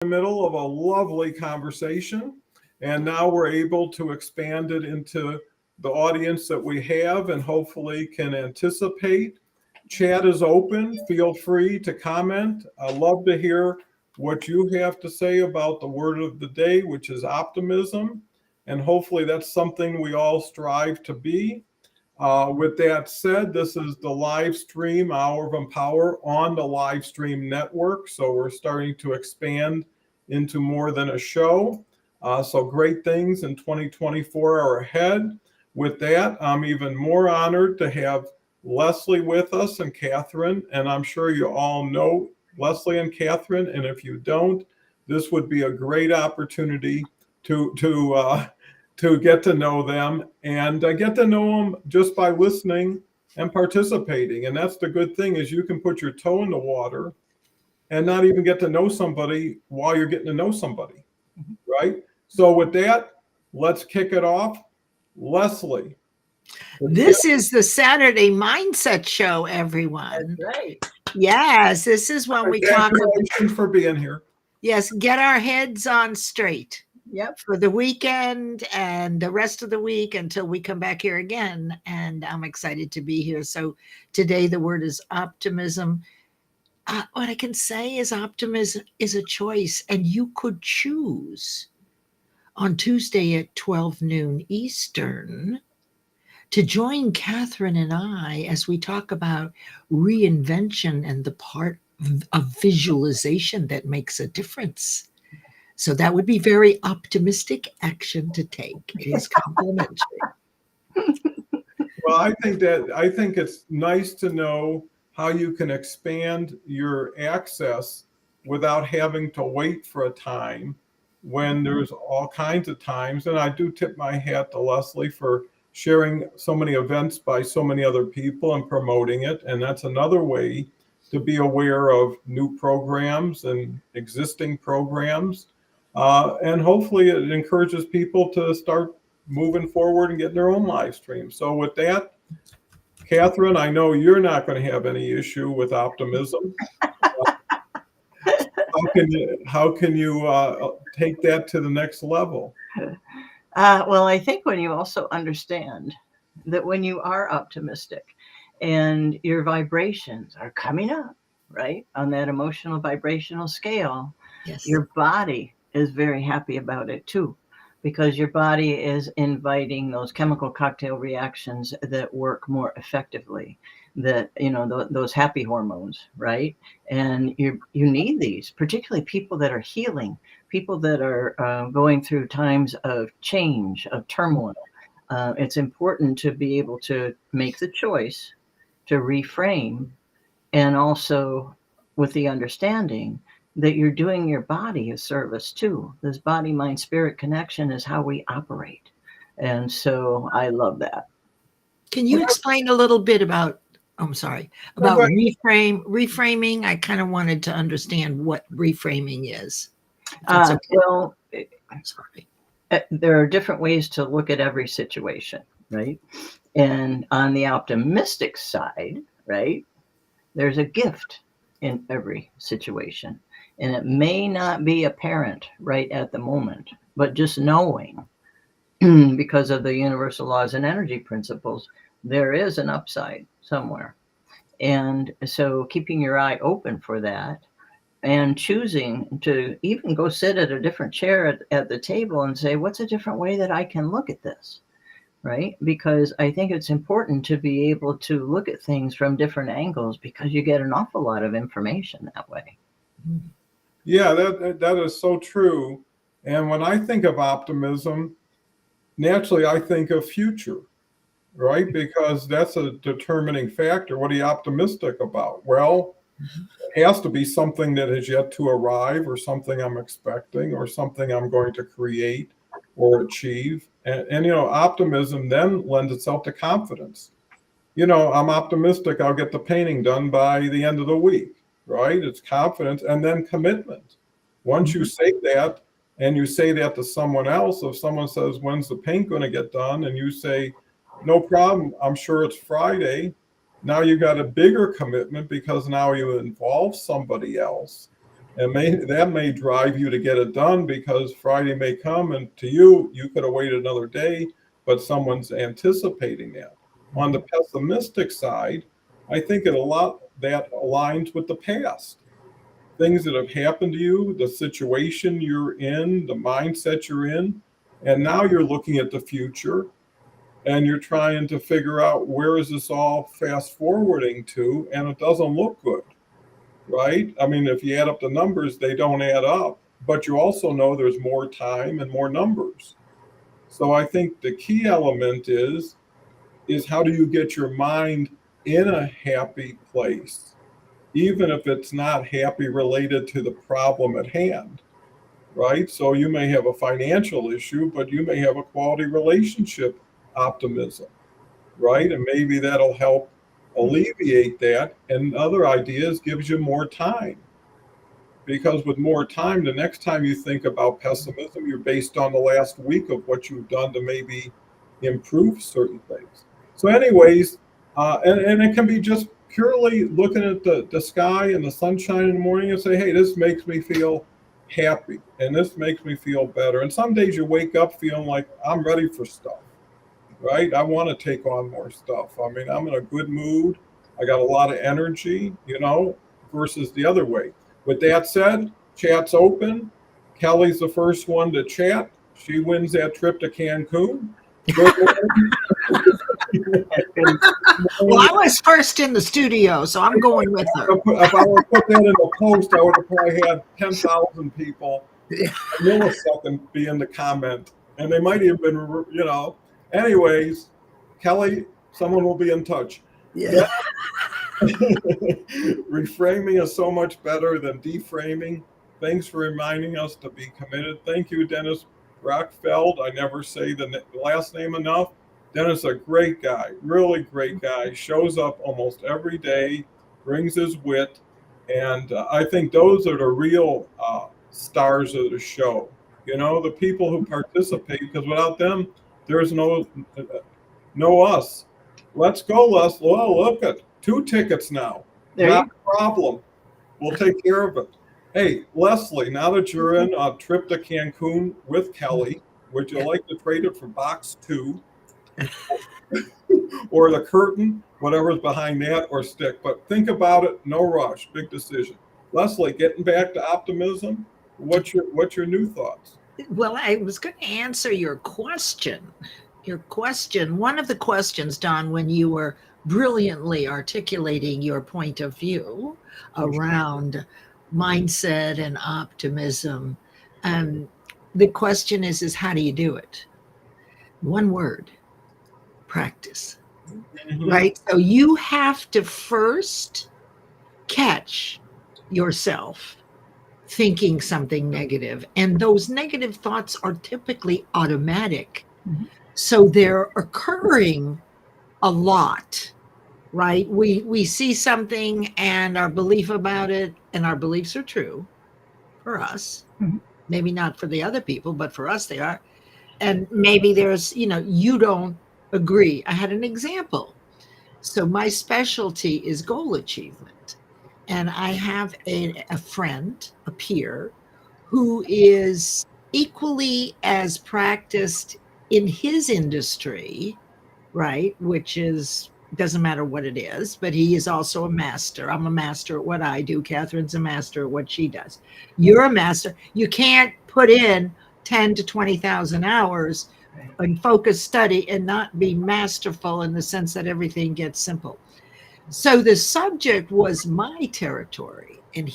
the middle of a lovely conversation, and now we're able to expand it into the audience that we have and hopefully can anticipate. Chat is open. Feel free to comment. I love to hear what you have to say about the word of the day, which is optimism. And hopefully that's something we all strive to be. With that said, this is the live stream Hour of Empower on the live stream network. So we're starting to expand into more than a show. So great things in 2024 are ahead. With that, I'm even more honored to have Leslie with us and Catherine. And I'm sure you all know Leslie and Catherine. And if you don't, this would be a great opportunity to get to know them and get to know them just by listening and participating. And that's the good thing is you can put your toe in the water and not even get to know somebody while you're getting to know somebody, right? So with that, let's kick it off. Leslie. This is the Saturday Mindset Show, everyone. That's right. Yes, this is when we talk about. Congratulations for being here. Yes, get our heads on straight. Yep. For the weekend and the rest of the week until we come back here again. And I'm excited to be here. So today the word is optimism. What I can say is optimism is a choice, and you could choose on Tuesday at 12 noon Eastern to join Catherine and I as we talk about reinvention and the part of visualization that makes a difference. So that would be very optimistic action to take. It is complimentary. Well, I think it's nice to know how you can expand your access without having to wait for a time when there's all kinds of times. And I do tip my hat to Leslie for sharing so many events by so many other people and promoting it. And that's another way to be aware of new programs and existing programs. And hopefully it encourages people to start moving forward and getting their own live stream. So with that, Catherine, I know you're not going to have any issue with optimism. How can you take that to the next level? Well, I think when you also understand that when you are optimistic and your vibrations are coming up, right, on that emotional vibrational scale, Yes. your body is very happy about it too, because your body is inviting those chemical cocktail reactions that work more effectively, that, you know, those happy hormones, right? And you need these, particularly people that are healing, people that are going through times of change, of turmoil. It's important to be able to make the choice to reframe, and also with the understanding that you're doing your body a service too. This body, mind, spirit connection is how we operate. And so I love that. Can you explain a little bit about, about reframing? I kind of wanted to understand what reframing is. Okay. Well, I'm sorry. There are different ways to look at every situation, right? And on the optimistic side, right, there's a gift in every situation. And it may not be apparent right at the moment, but just knowing, because of the universal laws and energy principles, there is an upside somewhere. And so keeping your eye open for that, and choosing to even go sit at a different chair at the table and say, what's a different way that I can look at this, right? Because I think it's important to be able to look at things from different angles, because you get an awful lot of information that way. Yeah, that is so true. And when I think of optimism, naturally I think of future, right? Because that's a determining factor. What are you optimistic about? Well, it has to be something that has yet to arrive, or something I'm expecting, or something I'm going to create or achieve. And you know, optimism then lends itself to confidence. You know, I'm optimistic I'll get the painting done by the end of the week, right? It's confidence, and then commitment. Once you say that, and you say that to someone else, if someone says, when's the paint going to get done? And you say, no problem, I'm sure it's Friday. Now you got a bigger commitment, because now you involve somebody else. And that may drive you to get it done because Friday may come and to you, you could have waited another day, but someone's anticipating that. On the pessimistic side, I think a lot that aligns with the past. Things that have happened to you, the situation you're in, the mindset you're in, and now you're looking at the future and you're trying to figure out where is this all fast forwarding to, and it doesn't look good, right? I mean, if you add up the numbers, they don't add up, but you also know there's more time and more numbers. So I think the key element is how do you get your mind in a happy place, even if it's not happy related to the problem at hand, right? So you may have a financial issue, but you may have a quality relationship optimism, right? And maybe that'll help alleviate that. And other ideas gives you more time. Because with more time, the next time you think about pessimism, you're based on the last week of what you've done to maybe improve certain things. So, anyways, and it can be just purely looking at the sky and the sunshine in the morning and say, hey, this makes me feel happy and this makes me feel better. And some days you wake up feeling like I'm ready for stuff, right? I want to take on more stuff. I mean, I'm in a good mood. I got a lot of energy, versus the other way. With that said, chat's open. Kelly's the first one to chat. She wins that trip to Cancun. Well, I was first in the studio, so I'm going with her. If I would put that in the post, I would have probably had 10,000 people a millisecond be in the comment. And they might have been, Anyways, Kelly, someone will be in touch. Yeah. Reframing is so much better than deframing. Thanks for reminding us to be committed. Thank you, Dennis Brockfeld. I never say the last name enough. Dennis, a great guy, really great guy. Shows up almost every day, brings his wit, and I think those are the real stars of the show. The people who participate, because without them, there's no us. Let's go, Les. Well, look at 2 tickets now. Not a problem. We'll take care of it. Hey, Leslie, now that you're in a trip to Cancun with Kelly, would you like to trade it for box 2 or the curtain, whatever's behind that, or stick? But think about it. No rush. Big decision. Leslie, getting back to optimism, what's your new thoughts? Well, I was going to answer your question. One of the questions, Don, when you were brilliantly articulating your point of view around mindset and optimism, the question is how do you do it? One word: practice. Mm-hmm. Right? So you have to first catch yourself thinking something negative, and those negative thoughts are typically automatic. Mm-hmm. So they're occurring a lot, right? We see something and our belief about it, and our beliefs are true for us. Mm-hmm. Maybe not for the other people, but for us they are. And maybe there's, you don't agree. I had an example. So my specialty is goal achievement. And I have a friend, a peer, who is equally as practiced in his industry, right? Which doesn't matter what it is, but he is also a master. I'm a master at what I do. Catherine's a master at what she does. You're a master. You can't put in 10 to 20,000 hours in focused study and not be masterful in the sense that everything gets simple. So the subject was my territory, and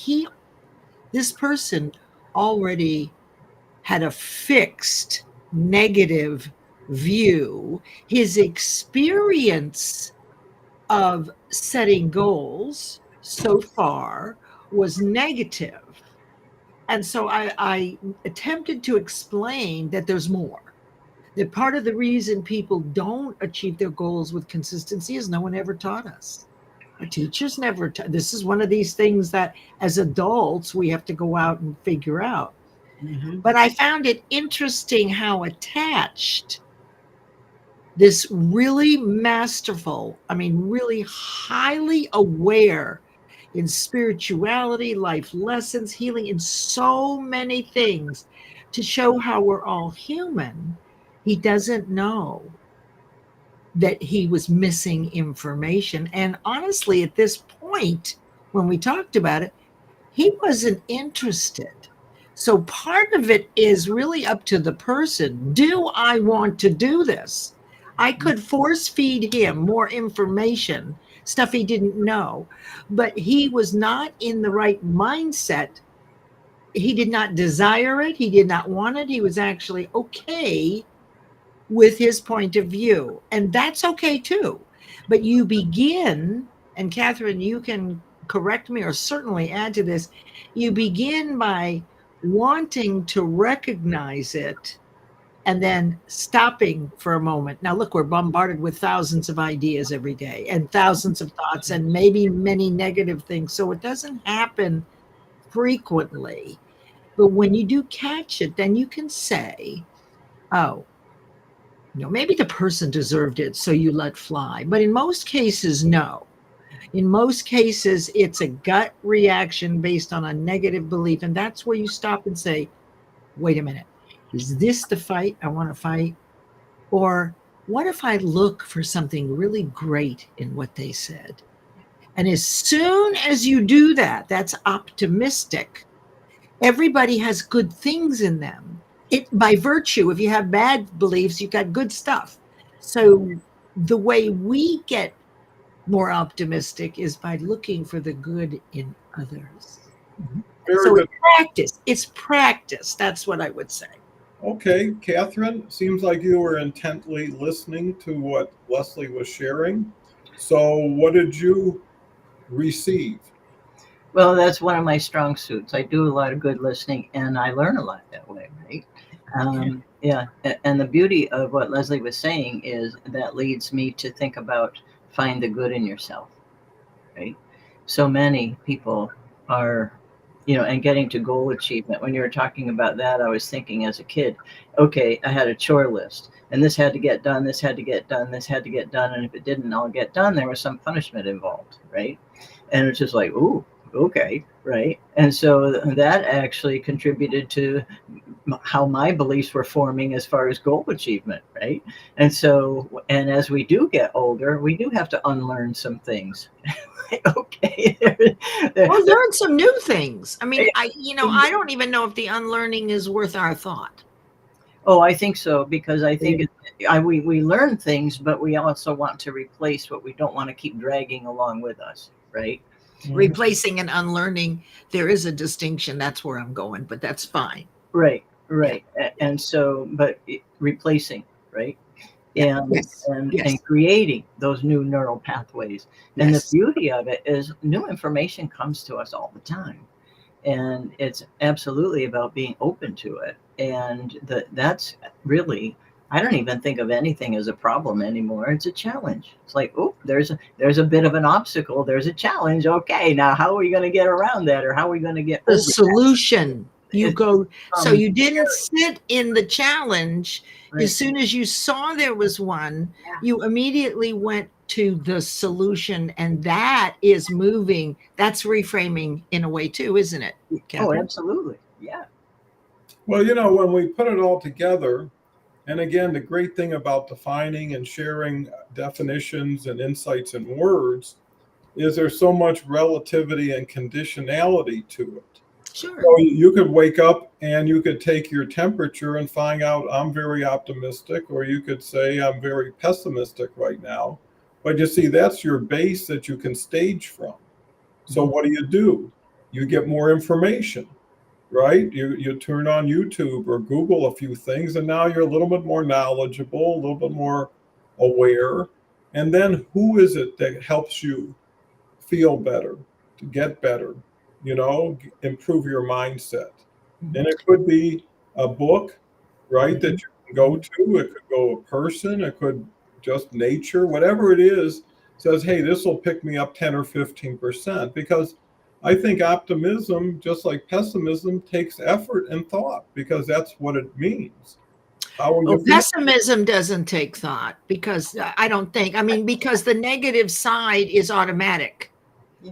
this person already had a fixed negative view. His experience of setting goals so far was negative. And so I attempted to explain that there's more. That part of the reason people don't achieve their goals with consistency is no one ever taught us. Our teachers never this is one of these things that as adults we have to go out and figure out. Mm-hmm. But I found it interesting how attached this really masterful, really highly aware, in spirituality, life lessons, healing, in so many things to show how we're all human. He doesn't know that he was missing information. And honestly, at this point, when we talked about it, he wasn't interested. So part of it is really up to the person. Do I want to do this? I could force feed him more information, stuff he didn't know, but he was not in the right mindset. He did not desire it. He did not want it. He was actually okay with his point of view. And that's okay too. But you begin, and Catherine, you can correct me or certainly add to this, you begin by wanting to recognize it and then stopping for a moment. Now, look, we're bombarded with thousands of ideas every day and thousands of thoughts and maybe many negative things. So it doesn't happen frequently. But when you do catch it, then you can say, oh, maybe the person deserved it, so you let fly. But in most cases, no. In most cases, it's a gut reaction based on a negative belief. And that's where you stop and say, wait a minute, is this the fight I want to fight? Or what if I look for something really great in what they said? And as soon as you do that, that's optimistic. Everybody has good things in them. It by virtue, if you have bad beliefs, you've got good stuff. So the way we get more optimistic is by looking for the good in others. Very So good. it's practice. That's what I would say. Okay, Catherine, seems like you were intently listening to what Leslie was sharing. So what did you receive? Well, that's one of my strong suits. I do a lot of good listening, and I learn a lot that way, right? Yeah, and the beauty of what Leslie was saying is that leads me to think about find the good in yourself, right? So many people are, and getting to goal achievement. When you were talking about that, I was thinking as a kid, okay, I had a chore list, and this had to get done, this had to get done, this had to get done, and if it didn't all get done, there was some punishment involved, right? And it's just like, ooh, okay, right? And so that actually contributed to how my beliefs were forming as far as goal achievement, right? And so, and as we do get older, we do have to unlearn some things. Okay. Or learn some new things. I mean, I don't even know if the unlearning is worth our thought. Oh, I think so, because I think we learn things, but we also want to replace what we don't want to keep dragging along with us, right? Replacing and unlearning, there is a distinction. That's where I'm going, but that's fine. Right. And so, but replacing, right? And creating those new neural pathways. And the beauty of it is new information comes to us all the time. And it's absolutely about being open to it. And that's really, I don't even think of anything as a problem anymore. It's a challenge. It's like, oh, there's a bit of an obstacle. There's a challenge. Okay, now how are we going to get around that? Or how are we going to get the over solution? You go, so you didn't scary. sit in the challenge. Right. As soon as you saw there was one, you immediately went to the solution, and that is moving. That's reframing in a way too, isn't it, Catherine? Oh, absolutely. Yeah. Well, when we put it all together, and again, the great thing about defining and sharing definitions and insights in words is there's so much relativity and conditionality to it. Sure. So you could wake up and you could take your temperature and find out I'm very optimistic, or you could say I'm very pessimistic right now. But you see, that's your base that you can stage from. So what do? You get more information, right? You turn on YouTube or Google a few things, and now you're a little bit more knowledgeable, a little bit more aware. And then who is it that helps you feel better, to get better, improve your mindset? And it could be a book, right, that you can go to. It could go a person. It could just nature, whatever it is, says, hey, this will pick me up 10 or 15%. Because I think optimism, just like pessimism, takes effort and thought, because that's what it means. Pessimism doesn't take thought, because I don't think, because the negative side is automatic.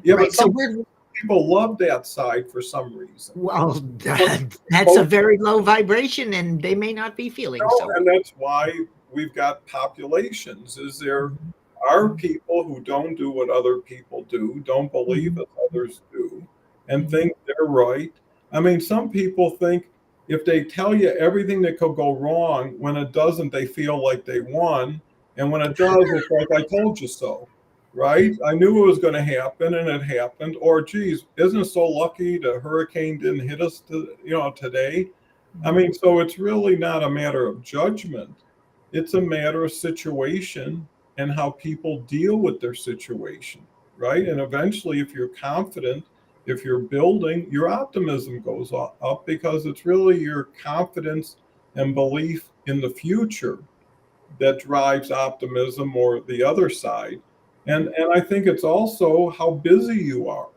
Yeah, right? but people love that side for some reason. Well, that's a very low vibration, and they may not be feeling so. And that's why we've got populations. Is there are people who don't do what other people do, don't believe as others do, and think they're right. I mean, some people think if they tell you everything that could go wrong, when it doesn't, they feel like they won. And when it does, it's like, I told you so, right? I knew it was going to happen and it happened. Or, geez, isn't it so lucky the hurricane didn't hit us today? I mean, so it's really not a matter of judgment. It's a matter of situation and how people deal with their situation, right? And eventually, if you're confident, if you're building, your optimism goes up because it's really your confidence and belief in the future that drives optimism or the other side. And I think it's also how busy you are,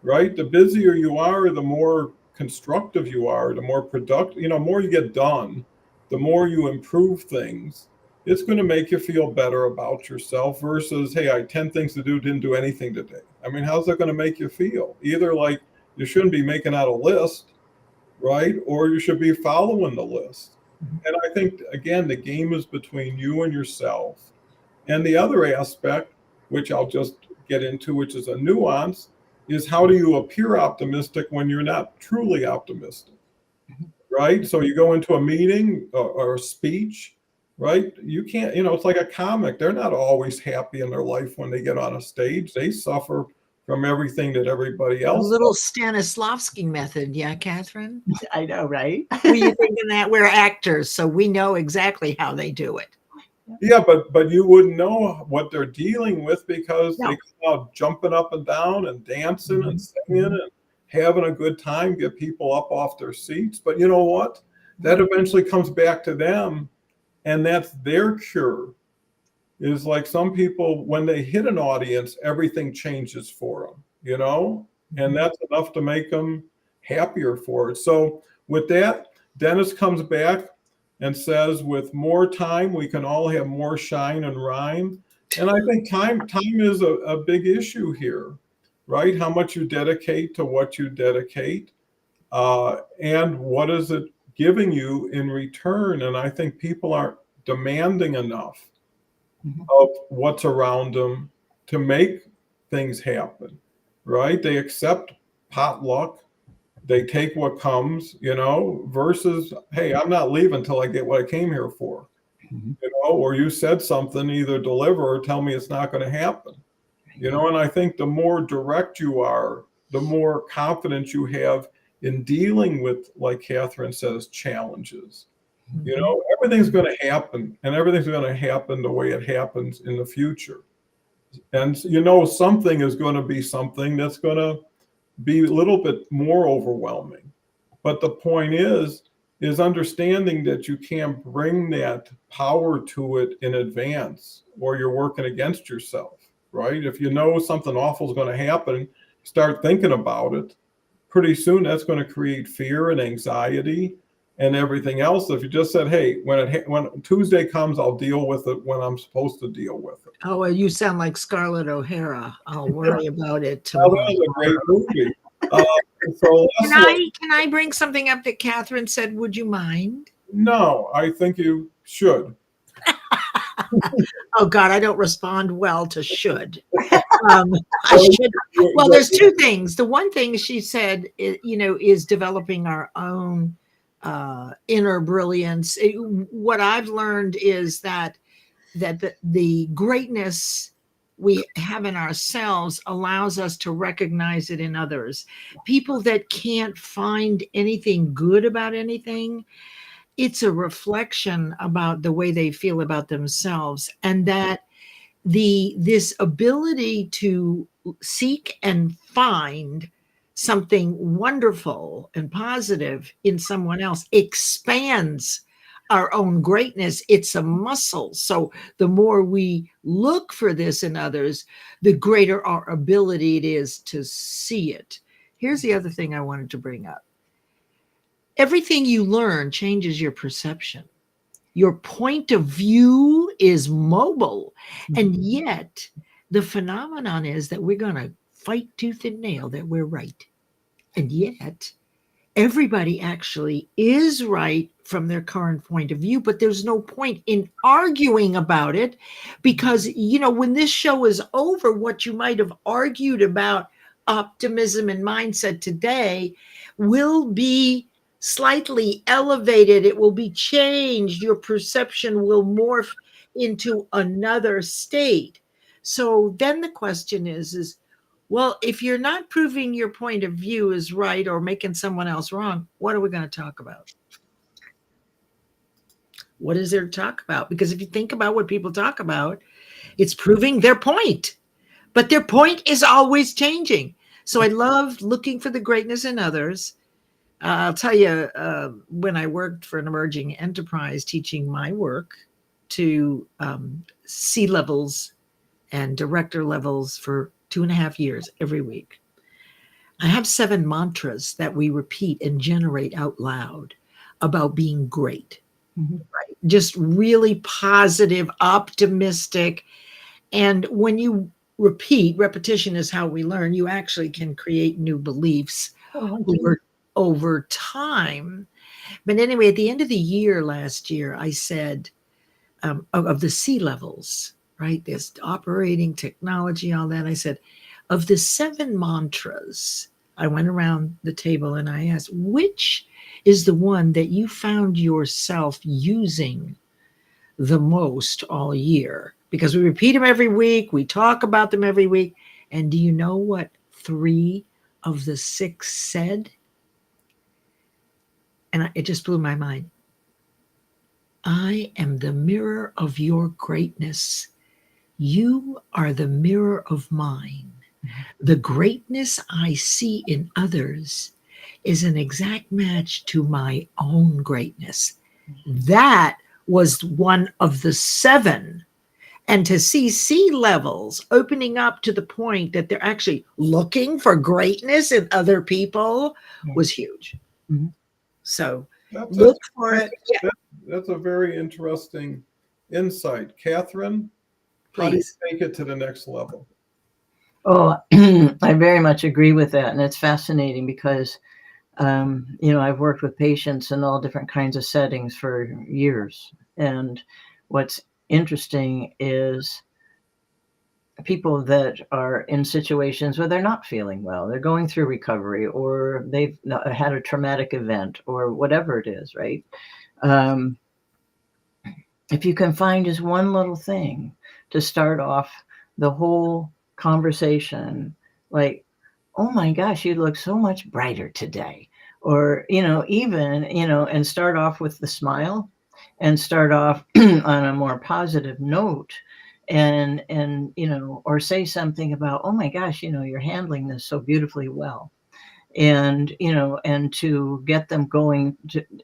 right? The busier you are, the more constructive you are, the more productive, more you get done, the more you improve things. It's going to make you feel better about yourself versus, hey, I had 10 things to do, didn't do anything today. I mean, how's that going to make you feel? Either like you shouldn't be making out a list, right? Or you should be following the list. And I think, again, the game is between you and yourself. And the other aspect, which I'll just get into, which is a nuance, is how do you appear optimistic when you're not truly optimistic, right? So you go into a meeting or a speech, right? You can't, it's like a comic. They're not always happy in their life when they get on a stage. They suffer from everything that everybody else A little Stanislavski method. Yeah, Catherine? I know, right? Were you thinking that? We're actors, so we know exactly how they do it. Yeah, but you wouldn't know what they're dealing with because No. they come out jumping up and down and dancing and singing and having a good time, get people up off their seats. But you know what? That eventually comes back to them, and that's their cure. Is like some people, when they hit an audience, everything changes for them, and that's enough to make them happier for it. So with that, Dennis comes back and says, with more time, we can all have more shine and rhyme. And I think time is a big issue here, right? How much you dedicate to what you dedicate, and what is it giving you in return? And I think people aren't demanding enough of what's around them to make things happen, right? They accept potluck. They take what comes, versus, hey, I'm not leaving until I get what I came here for, or you said something, either deliver or tell me it's not going to happen, and I think the more direct you are, the more confidence you have in dealing with, like Catherine says, challenges. Everything's going to happen, and everything's going to happen the way it happens in the future. And something is going to be something that's going to be a little bit more overwhelming. But the point is understanding that you can't bring that power to it in advance, or you're working against yourself, right? If you know something awful is going to happen, start thinking about it. Pretty soon that's going to create fear and anxiety and everything else. If you just said, hey, when Tuesday comes, I'll deal with it when I'm supposed to deal with it. Oh, well, you sound like Scarlett O'Hara. I'll worry about it Well, tomorrow. that was a great movie. So Can I bring something up that Catherine said? Would you mind? No, I think you should. Oh God, I don't respond well to should. I should. Well, there's two things. The one thing she said, is developing our own inner brilliance. What I've learned is that the greatness we have in ourselves allows us to recognize it in others. People that can't find anything good about anything, it's a reflection about the way they feel about themselves, and that this ability to seek and find something wonderful and positive in someone else expands our own greatness. It's a muscle. So the more we look for this in others, the greater our ability it is to see it. Here's the other thing I wanted to bring up. Everything you learn changes your perception. Your point of view is mobile. And yet the phenomenon is that we're going to fight tooth and nail that we're right. And yet, everybody actually is right from their current point of view, but there's no point in arguing about it because, when this show is over, what you might have argued about optimism and mindset today will be slightly elevated. It will be changed. Your perception will morph into another state. So then the question is, well, if you're not proving your point of view is right or making someone else wrong, what are we going to talk about? What is there to talk about? Because if you think about what people talk about, it's proving their point, but their point is always changing. So I love looking for the greatness in others. I'll tell you, when I worked for an emerging enterprise teaching my work to C levels and director levels for 2.5 years every week, I have 7 mantras that we repeat and generate out loud about being great, right? Just really positive, optimistic. And when you repetition is how we learn, you actually can create new beliefs over time. But anyway, at the end of the year last year, I said, of the C levels, right? There's operating technology, all that. I said, of the 7 mantras, I went around the table and I asked, which is the one that you found yourself using the most all year? Because we repeat them every week, we talk about them every week. And do you know what 3 of the 6 said? And it just blew my mind. I am the mirror of your greatness. You are the mirror of mine. The greatness I see in others is an exact match to my own greatness. That was one of the 7. And to see C levels opening up to the point that they're actually looking for greatness in other people was huge. So look for it. Yeah. That's a very interesting insight. Catherine, how do you take it to the next level? Oh, I very much agree with that. And it's fascinating because, I've worked with patients in all different kinds of settings for years. And what's interesting is people that are in situations where they're not feeling well, they're going through recovery, or they've had a traumatic event, or whatever it is, right? If you can find just one little thing to start off the whole conversation, like, oh my gosh, you look so much brighter today. Or, even, and start off with the smile and start off on a more positive note and, or say something about, oh my gosh, you're handling this so beautifully well. And, and to get them going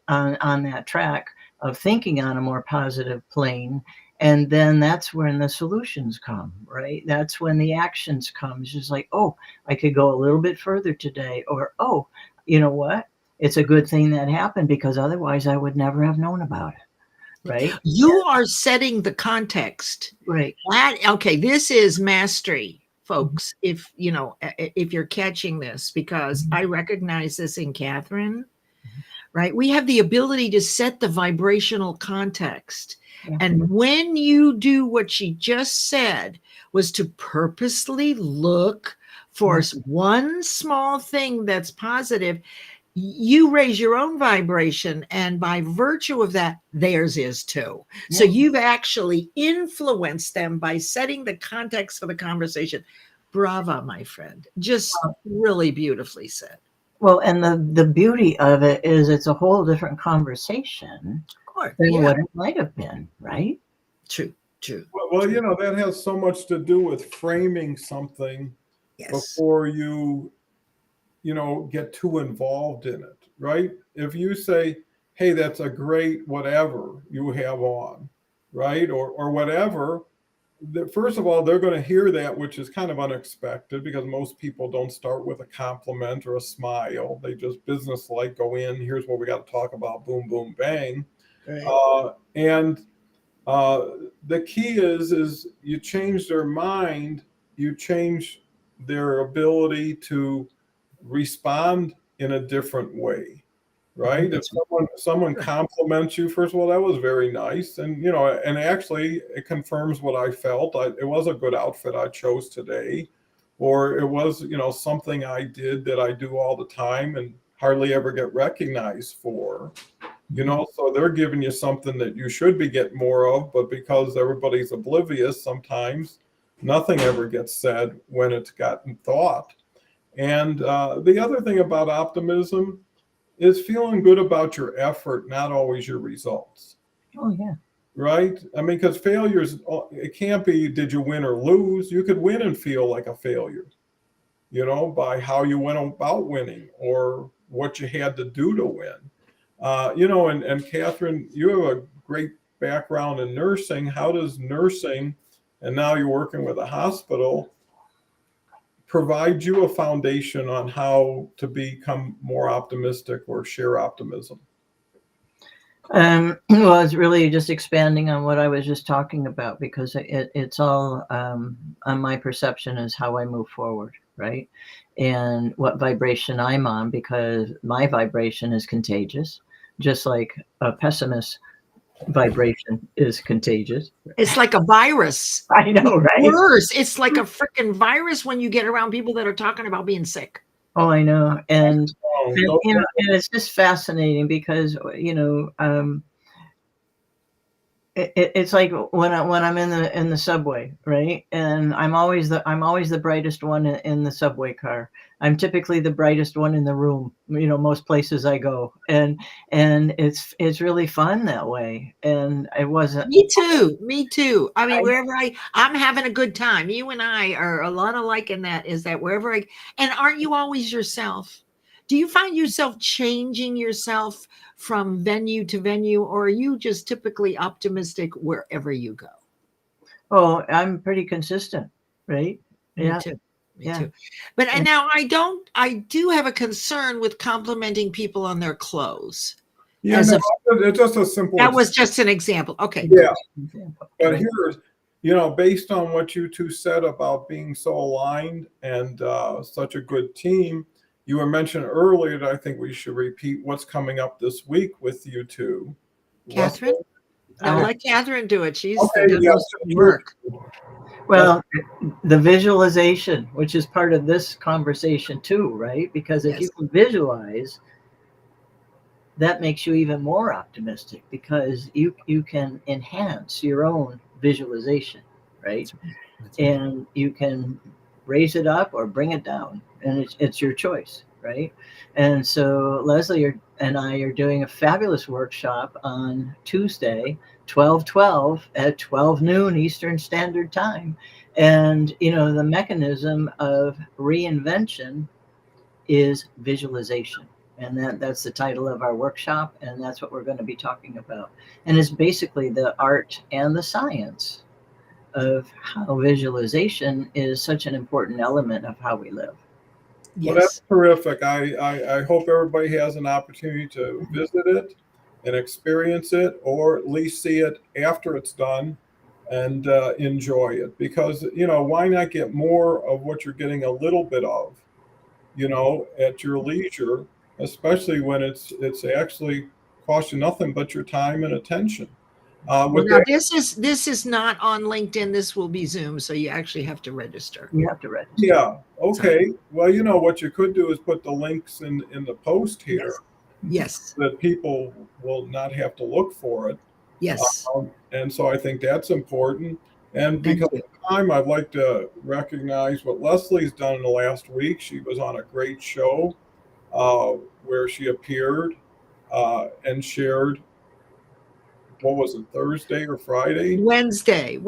on that track of thinking on a more positive plane. And then that's when the solutions come, right? That's when the actions come. It's just like, oh, I could go a little bit further today. Or, oh, you know what? It's a good thing that happened because otherwise I would never have known about it. Right? You are setting the context. Right. Okay, this is mastery, folks. If you're catching this, because I recognize this in Catherine, right? We have the ability to set the vibrational context. Yeah. And when you do what she just said, was to purposely look for one small thing that's positive, you raise your own vibration, and by virtue of that, theirs is too. So you've actually influenced them by setting the context for the conversation. Bravo, my friend. Just really beautifully said. Well, and the beauty of it is it's a whole different conversation than what it might have been, right? True. Well, that has so much to do with framing something before you get too involved in it, right? If you say, hey, that's a great whatever you have on, right? Or whatever, first of all, they're going to hear that, which is kind of unexpected because most people don't start with a compliment or a smile. They just business-like go in, here's what we got to talk about, boom, boom, bang. Right. The key is you change their mind, you change their ability to respond in a different way, right? If someone compliments you, first of all, that was very nice, and and actually it confirms what I felt. It was a good outfit I chose today, or it was something I did that I do all the time and hardly ever get recognized for. So they're giving you something that you should be getting more of, but because everybody's oblivious, sometimes nothing ever gets said when it's gotten thought. And the other thing about optimism is feeling good about your effort, not always your results. Oh, yeah. Right? I mean, because failures, it can't be, did you win or lose? You could win and feel like a failure, by how you went about winning or what you had to do to win. And Catherine, you have a great background in nursing. How does nursing, and now you're working with a hospital, provide you a foundation on how to become more optimistic or share optimism? Well, it's really just expanding on what I was just talking about, because it's all on my perception is how I move forward, right? And what vibration I'm on, because my vibration is contagious, just like a pessimist vibration is contagious. It's like a virus. I know, right? Worse, it's like a freaking virus when you get around people that are talking about being sick. Oh, I know. And it's just fascinating because, it's like when I'm in the subway, right? And I'm always the brightest one in the subway car. I'm typically the brightest one in the room, most places I go. And it's really fun that way. And it wasn't. Me too. I mean, wherever I'm having a good time. You and I are a lot alike in that, is that wherever and aren't you always yourself? Do you find yourself changing yourself from venue to venue, or are you just typically optimistic wherever you go? Oh, I'm pretty consistent, right? Me too. But and now I do have a concern with complimenting people on their clothes. Yeah, it's just a simple. That was just an example. Okay. Yeah. But here's, based on what you two said about being so aligned and such a good team, you were mentioned earlier that I think we should repeat what's coming up this week with you two. Catherine? I'll let Catherine do it. She's okay, the most work. Well, the visualization, which is part of this conversation too, right? Because if you can visualize, that makes you even more optimistic, because you can enhance your own visualization, right? And you can raise it up or bring it down, and it's your choice, right? And so Leslie and I are doing a fabulous workshop on Tuesday, 12/12 at 12 noon Eastern Standard Time. And the mechanism of reinvention is visualization. And that's the title of our workshop, and that's what we're going to be talking about. And it's basically the art and the science of how visualization is such an important element of how we live. Well, that's terrific. I hope everybody has an opportunity to visit it and experience it, or at least see it after it's done and enjoy it. Because, why not get more of what you're getting a little bit of, at your leisure, especially when it's actually cost you nothing but your time and attention. Now, this is not on LinkedIn. This will be Zoom, so you actually have to register. You have to register. Yeah. Okay. Well, what you could do is put the links in the post here. Yes. So that people will not have to look for it. Yes. And so I think that's important. And because of time, I'd like to recognize what Leslie's done in the last week. She was on a great show where she appeared and shared. What was it, Thursday or Friday? Wednesday.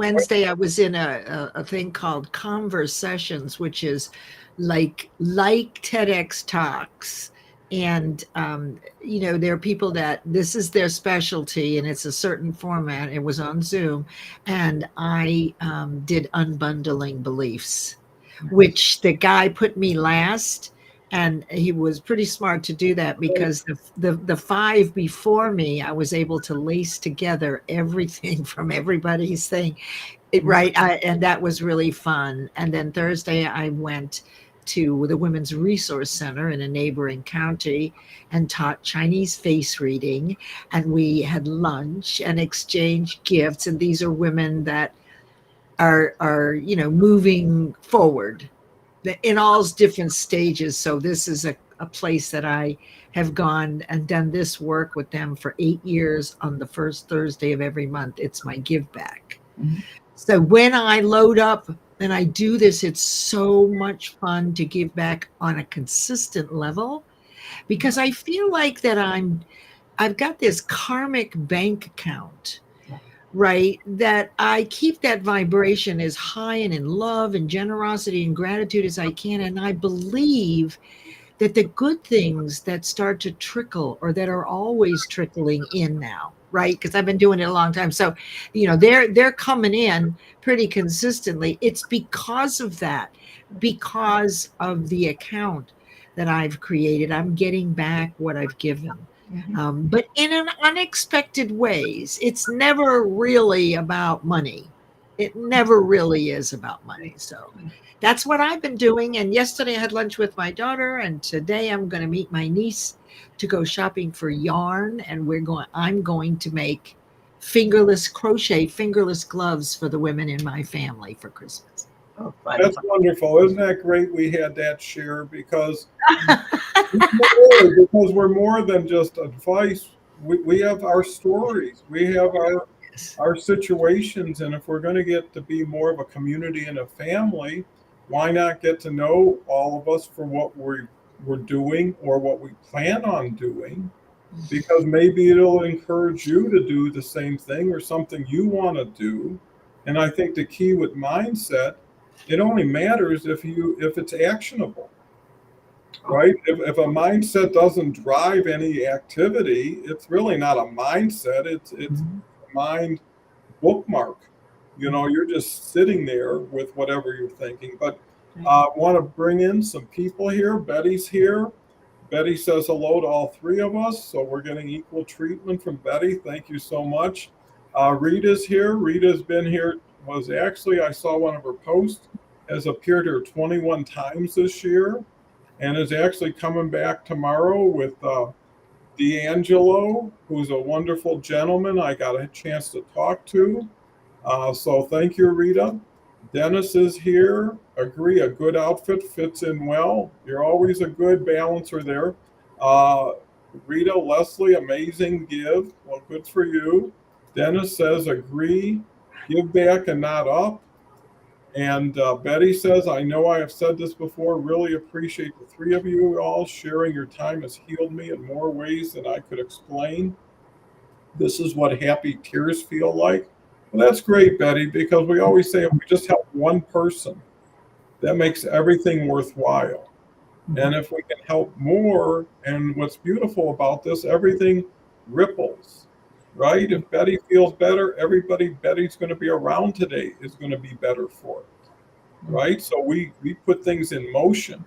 I was in a thing called Conversations, which is like TEDx Talks. And, there are people that this is their specialty, and it's a certain format. It was on Zoom. And I did unbundling beliefs, which the guy put me last. And he was pretty smart to do that because the five before me, I was able to lace together everything from everybody's thing. Right. And that was really fun. And then Thursday, I went to the Women's Resource Center in a neighboring county and taught Chinese face reading. And we had lunch and exchanged gifts. And these are women that are moving forward in all different stages. So this is a place that I have gone and done this work with them for 8 years on the first Thursday of every month. It's my give back. Mhm. So when I load up and I do this, it's so much fun to give back on a consistent level because I feel like that I've got this karmic bank account, right? That I keep that vibration as high and in love and generosity and gratitude as I can. And I believe that the good things that start to trickle or that are always trickling in now, right? Because I've been doing it a long time. So, they're coming in pretty consistently. It's because of that, because of the account that I've created. I'm getting back what I've given. But in an unexpected ways. It's never really about money. It never really is about money. So that's what I've been doing. And yesterday I had lunch with my daughter, and today I'm going to meet my niece to go shopping for yarn. And I'm going to make fingerless gloves for the women in my family for Christmas. Oh, fun. That's wonderful. Isn't that great we had that share? Because we're more than just advice. We have our stories. We have our situations. And if we're going to get to be more of a community and a family, why not get to know all of us for what we're doing or what we plan on doing? Because maybe it'll encourage you to do the same thing or something you want to do. And I think the key with mindset, it only matters if it's actionable, right? If a mindset doesn't drive any activity, it's really not a mindset. It's a mind bookmark. You're just sitting there with whatever you're thinking. But I want to bring in some people here. Betty's here. Betty says hello to all three of us, so we're getting equal treatment from Betty. Thank you so much. Rita's here. Rita's been here. I saw one of her posts, has appeared here 21 times this year, and is actually coming back tomorrow with D'Angelo, who's a wonderful gentleman I got a chance to talk to. So thank you, Rita. Dennis is here. Agree, a good outfit fits in well. You're always a good balancer there. Rita, Leslie, amazing give. Well, good for you. Dennis says, agree, give back and not up. And Betty says, I know I have said this before, really appreciate the three of you all. Sharing your time has healed me in more ways than I could explain. This is what happy tears feel like. Well, that's great, Betty, because we always say if we just help one person, that makes everything worthwhile. And if we can help more, and what's beautiful about this, everything ripples, right? If Betty feels better, Betty's going to be around today is going to be better for it, right? So we put things in motion,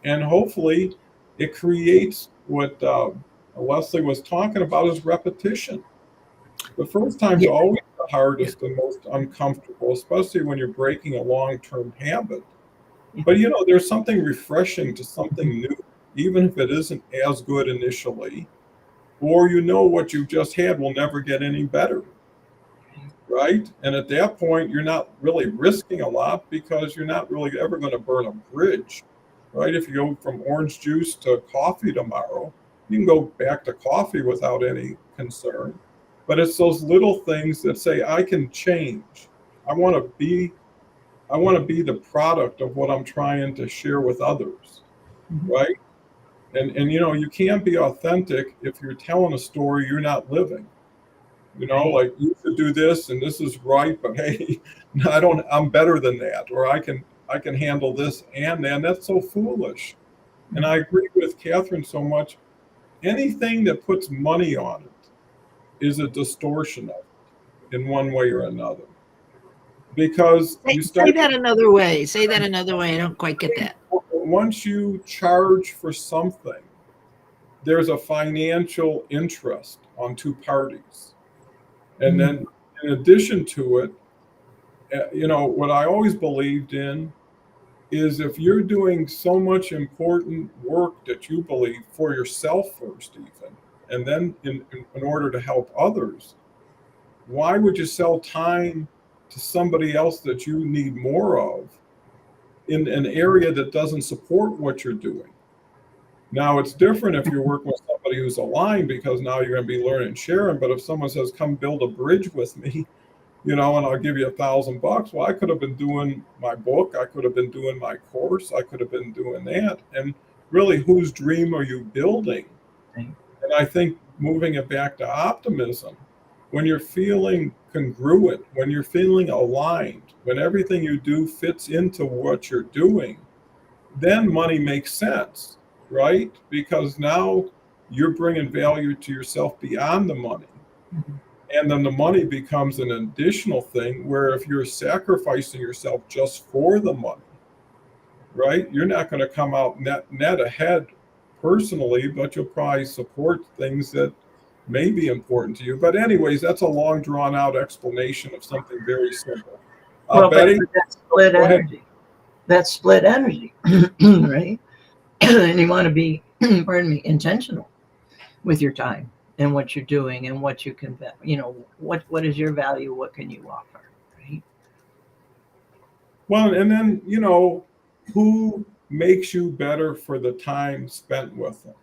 and hopefully it creates what Leslie was talking about is repetition. The first time's always the hardest and most uncomfortable, especially when you're breaking a long-term habit. But there's something refreshing to something new, even if it isn't as good initially, or what you just had will never get any better, right? And at that point, you're not really risking a lot because you're not really ever going to burn a bridge, right? If you go from orange juice to coffee tomorrow, you can go back to coffee without any concern. But it's those little things that say, I can change. I want to be the product of what I'm trying to share with others, right? And you can't be authentic if you're telling a story you're not living. Like you should do this and this is right, but hey, I'm better than that, or I can handle this and that's so foolish. And I agree with Catherine so much. Anything that puts money on it is a distortion of it in one way or another. Because you start say that another way. Say that another way. I don't quite get that. once you charge for something, there's a financial interest on two parties. And then in addition to it, what I always believed in is if you're doing so much important work that you believe for yourself first, even, and then in order to help others, why would you sell time to somebody else that you need more of in an area that doesn't support what you're doing? Now, it's different if you're working with somebody who's aligned, because now you're going to be learning and sharing. But if someone says, come build a bridge with me, and I'll give you $1,000. Well, I could have been doing my book. I could have been doing my course. I could have been doing that. And really, whose dream are you building? Right. And I think moving it back to optimism, when you're feeling congruent, when you're feeling aligned, when everything you do fits into what you're doing, then money makes sense, right? Because now you're bringing value to yourself beyond the money. Mhm. And then the money becomes an additional thing where if you're sacrificing yourself just for the money, right, you're not going to come out net ahead personally, but you'll probably support things that may be important to you. But anyways, that's a long drawn out explanation of something very simple. Well, Betty, but that's split go ahead. energy. That's split energy, right? And you want to be, pardon me, intentional with your time and what you're doing and what you can, what is your value? What can you offer, right? Well, and then, who makes you better for the time spent with them?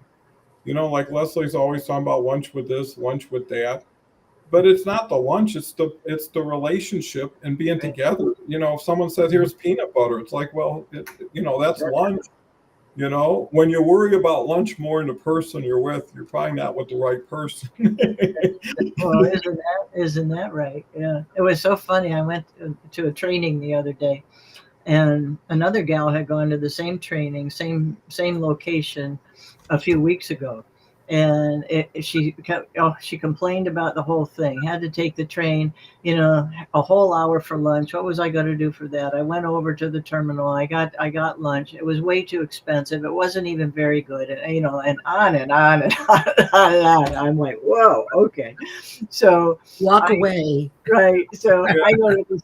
Like Leslie's always talking about lunch with this, lunch with that. But it's not the lunch, it's the relationship and being Right. together. If someone says, here's peanut butter, it's like, well, that's lunch. When you worry about lunch more than the person you're with, you're probably not with the right person. Well, isn't that right? Yeah. It was so funny. I went to a training the other day, and another gal had gone to the same training, same location a few weeks ago. And she complained about the whole thing. Had to take the train, a whole hour for lunch. What was I going to do for that? I went over to the terminal. I got lunch. It was way too expensive. It wasn't even very good. And and on and on and on and on and on. I'm like, whoa, okay. So Walk away. right. So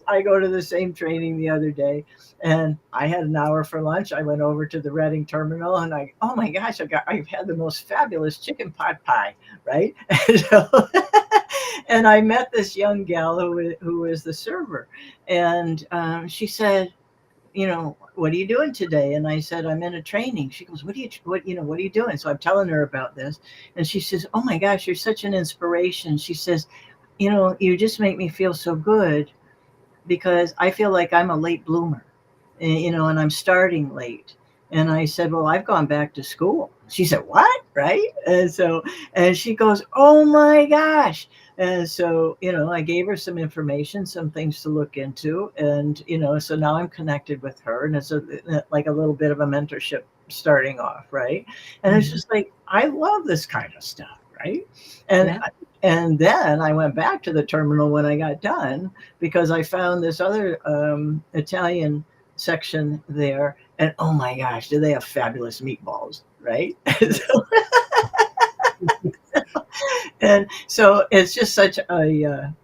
I go to the same training the other day, and I had an hour for lunch. I went over to the Reading terminal, and oh my gosh, I've had the most fabulous chicken pot pie, right? And I met this young gal who was the server, and she said, what are you doing today? And I said, I'm in a training. She goes, what are you doing? So I'm telling her about this, and she says, oh my gosh, you're such an inspiration. She says, you just make me feel so good, because I feel like I'm a late bloomer, and I'm starting late. And I said, well, I've gone back to school. She said, what? Right? And she goes, oh my gosh. And so, I gave her some information, some things to look into. And, so now I'm connected with her, and it's like a little bit of a mentorship starting off. Right. And It's just like, I love this kind of stuff. Right. And, Yeah. And then I went back to the terminal when I got done, because I found this other Italian section there. And oh my gosh, do they have fabulous meatballs, right? And so it's just such a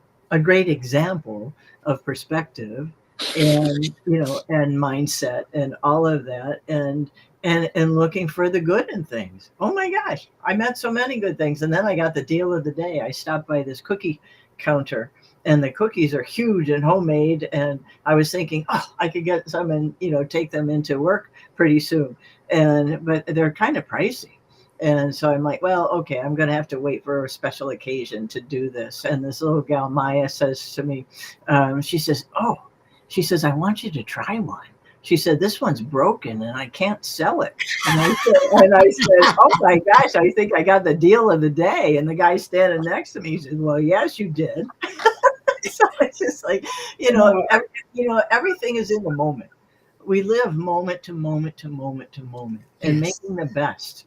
great example of perspective, and and mindset and all of that, and looking for the good in things. Oh my gosh, I met so many good things. And then I got the deal of the day. I stopped by this cookie counter, and the cookies are huge and homemade, and I was thinking, oh, I could get some and take them into work pretty soon, but they're kind of pricey. And so I'm like, well, okay, I'm going to have to wait for a special occasion to do this. And this little gal, Maya, says to me, she says, I want you to try one. She said, this one's broken and I can't sell it. And I said, oh my gosh, I think I got the deal of the day. And the guy standing next to me said, well, yes, you did. So it's just like, everything is in the moment. We live moment to moment to moment to moment, and Yes. making the best,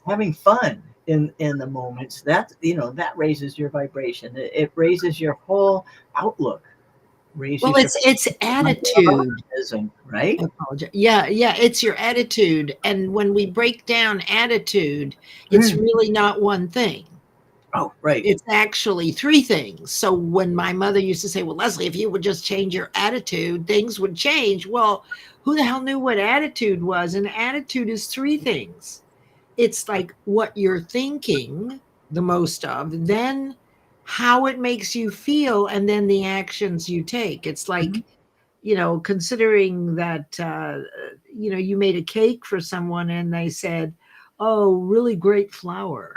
having fun in the moments. That that raises your vibration. It raises your whole outlook Well, it's attitude. Optimism, right? I apologize. Yeah, yeah, it's your attitude. And when we break down attitude, it's really not one thing. Oh, right. It's actually three things. So when my mother used to say, well, Leslie, if you would just change your attitude, things would change. Well, who the hell knew what attitude was? And attitude is three things. It's like what you're thinking the most of, then how it makes you feel, and then the actions you take. It's like, considering that, you made a cake for someone and they said, oh, really great flour,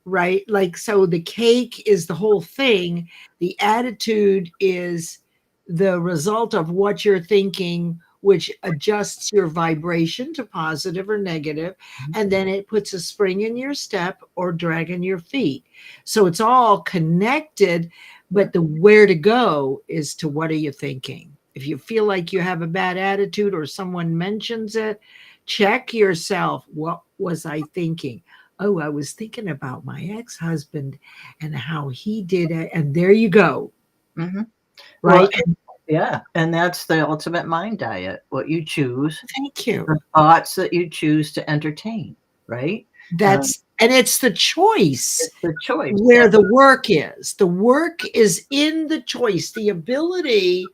right? Like, so the cake is the whole thing. The attitude is the result of what you're thinking, which adjusts your vibration to positive or negative, and then it puts a spring in your step or drag in your feet. So it's all connected, but the where to go is to what are you thinking? If you feel like you have a bad attitude or someone mentions it, check yourself. What was I thinking? Oh, I was thinking about my ex-husband and how he did it. And there you go. Mm-hmm. Right. Well, yeah. And that's the ultimate mind diet. What you choose. Thank you. The thoughts that you choose to entertain, right? And it's the choice. It's the choice. Where the work is. The work is in the choice, the ability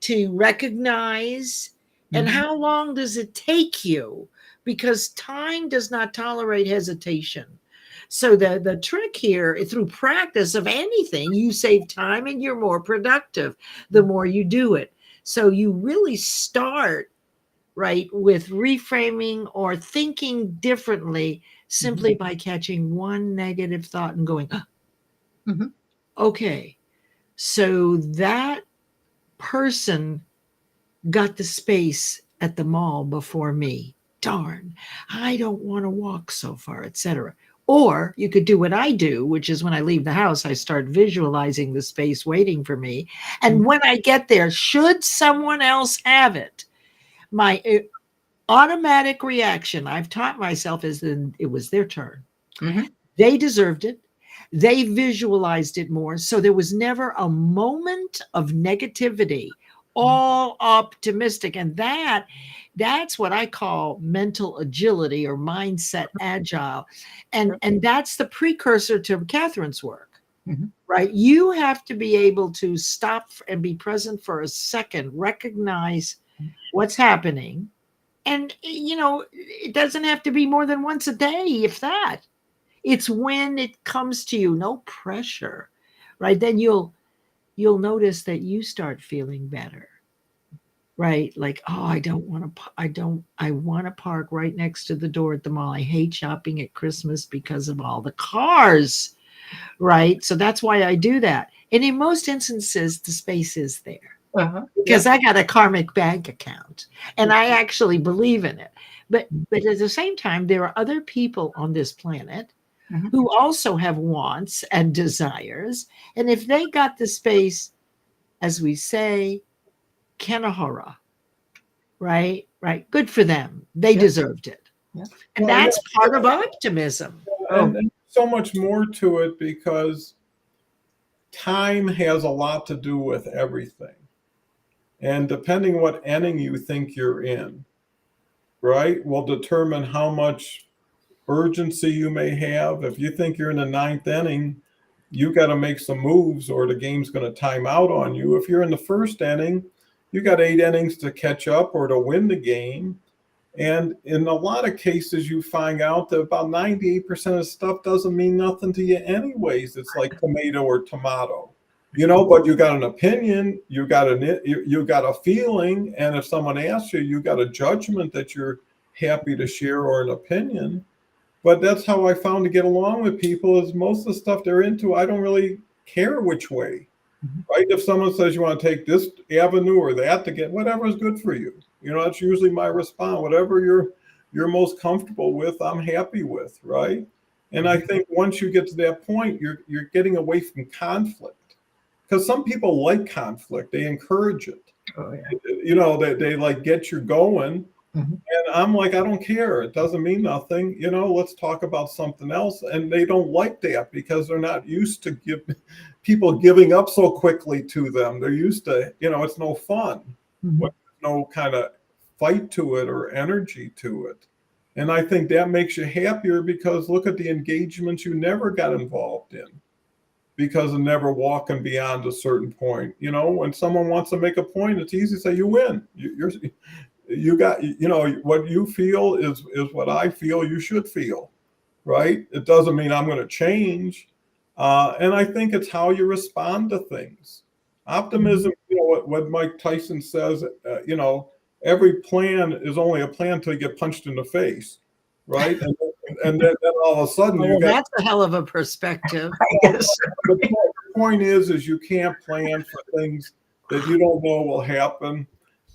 to recognize. And how long does it take you? Because time does not tolerate hesitation. So the trick here, through practice of anything, you save time and you're more productive the more you do it. So you really start, right, with reframing or thinking differently simply by catching one negative thought and going, okay, so that person got the space at the mall before me. Darn, I don't want to walk so far, etc. Or you could do what I do, which is when I leave the house, I start visualizing the space waiting for me. And when I get there, should someone else have it, my automatic reaction, I've taught myself, is that it was their turn. They deserved it. They visualized it more. So there was never a moment of negativity, all optimistic. And that's what I call mental agility or mindset agile. And that's the precursor to Catherine's work, right? You have to be able to stop and be present for a second, recognize what's happening. And, it doesn't have to be more than once a day, if that. It's when it comes to you, no pressure, right? Then you'll notice that you start feeling better, right? Like, oh, I want to park right next to the door at the mall. I hate shopping at Christmas because of all the cars, right? So that's why I do that. And in most instances, the space is there. Because I got a karmic bank account and I actually believe in it. But at the same time, there are other people on this planet who also have wants and desires. And if they got the space, as we say, Kanahara, right? Right. Good for them. They deserved it. And that's part of optimism. And so much more to it because time has a lot to do with everything. And depending what inning you think you're in, right, will determine how much urgency you may have. If you think you're in the ninth inning, you got to make some moves or the game's going to time out on you. If you're in the first inning, you got 8 innings to catch up or to win the game. And in a lot of cases, you find out that about 98% of stuff doesn't mean nothing to you anyways. It's like tomato or tomato. But you got an opinion, you got a feeling, and if someone asks you, you got a judgment that you're happy to share or an opinion. But that's how I found to get along with people is most of the stuff they're into, I don't really care which way, right? If someone says you want to take this avenue or that to get whatever is good for you, that's usually my response. Whatever you're most comfortable with, I'm happy with, right? And I think once you get to that point, you're getting away from conflict. Because some people like conflict, they encourage it. Oh, yeah. They like get you going. Mhm. And I'm like, I don't care. It doesn't mean nothing. Let's talk about something else. And they don't like that because they're not used to people giving up so quickly to them. They're used to, it's no fun. Mhm. No kind of fight to it or energy to it. And I think that makes you happier because look at the engagements you never got involved in because of never walking beyond a certain point. When someone wants to make a point, it's easy to say you win. You got, what you feel is what I feel you should feel, right? It doesn't mean I'm going to change. And I think it's how you respond to things. Optimism, what Mike Tyson says, every plan is only a plan until you get punched in the face, right? And then all of a sudden Oh, you well, got. that's a hell of a perspective. I guess. The point is you can't plan for things that you don't know will happen.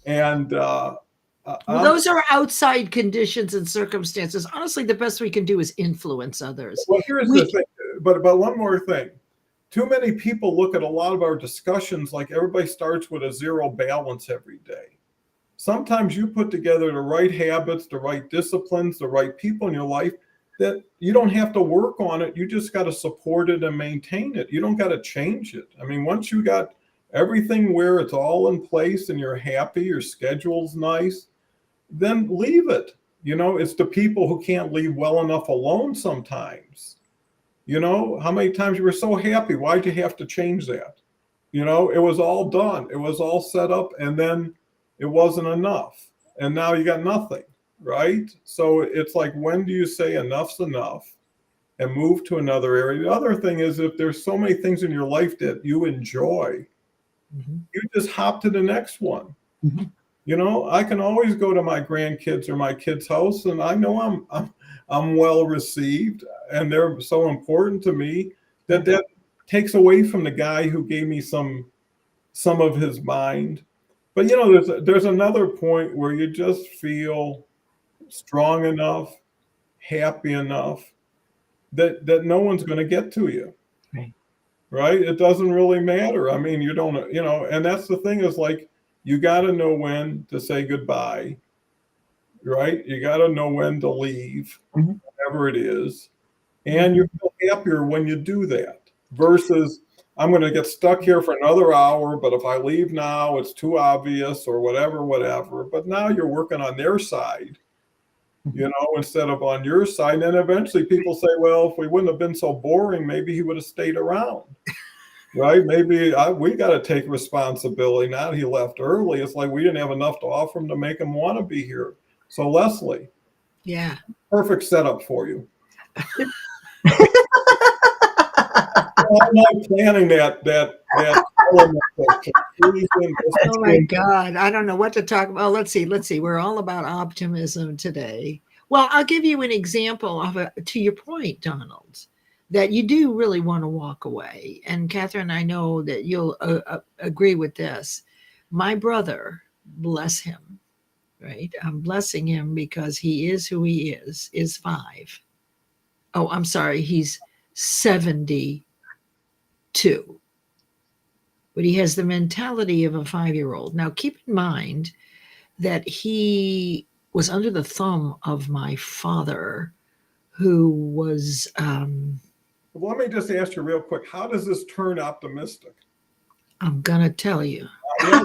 And Well, those are outside conditions and circumstances. Honestly, the best we can do is influence others. well, here's the thing. But one more thing. Too many people look at a lot of our discussions like everybody starts with a zero balance every day. Sometimes you put together the right habits, the right disciplines, the right people in your life that you don't have to work on it. You just got to support it and maintain it. You don't got to change it. I mean, once you got everything where it's all in place and you're happy, your schedule's nice, then leave it. It's the people who can't leave well enough alone sometimes. How many times you were so happy? Why'd you have to change that? It was all done. It was all set up, and then it wasn't enough. And now you got nothing, right? So it's like, when do you say enough's enough and move to another area? The other thing is, if there's so many things in your life that you enjoy, you just hop to the next one. Mhm. I can always go to my grandkids or my kids' house, and I know I'm well received, and they're so important to me that takes away from the guy who gave me some of his mind. But there's another point where you just feel strong enough, happy enough that no one's going to get to you. Right? It doesn't really matter. I mean, you don't, and that's the thing is like, you got to know when to say goodbye, right? You got to know when to leave, Mhm. whatever it is. And you feel happier when you do that versus I'm going to get stuck here for another hour, but if I leave now, it's too obvious or whatever. But now you're working on their side, instead of on your side. And then eventually people say, well, if we wouldn't have been so boring, maybe he would have stayed around. Right? Maybe we got to take responsibility. Now he left early. It's like we didn't have enough to offer him to make him want to be here. So Leslie, Yeah. perfect setup for you. I'm not planning that element Oh my God. I don't know what to talk about. Let's see. We're all about optimism today. Well, I'll give you an example of to your point, Donald, that you do really want to walk away. And Catherine, I know that you'll agree with this. My brother, bless him, right? I'm blessing him because he is who he is 5. Oh, I'm sorry. He's 72. But he has the mentality of a 5-year-old. Now, keep in mind that he was under the thumb of my father, who was. Let me just ask you real quick. How does this turn optimistic? I'm gonna tell you. I know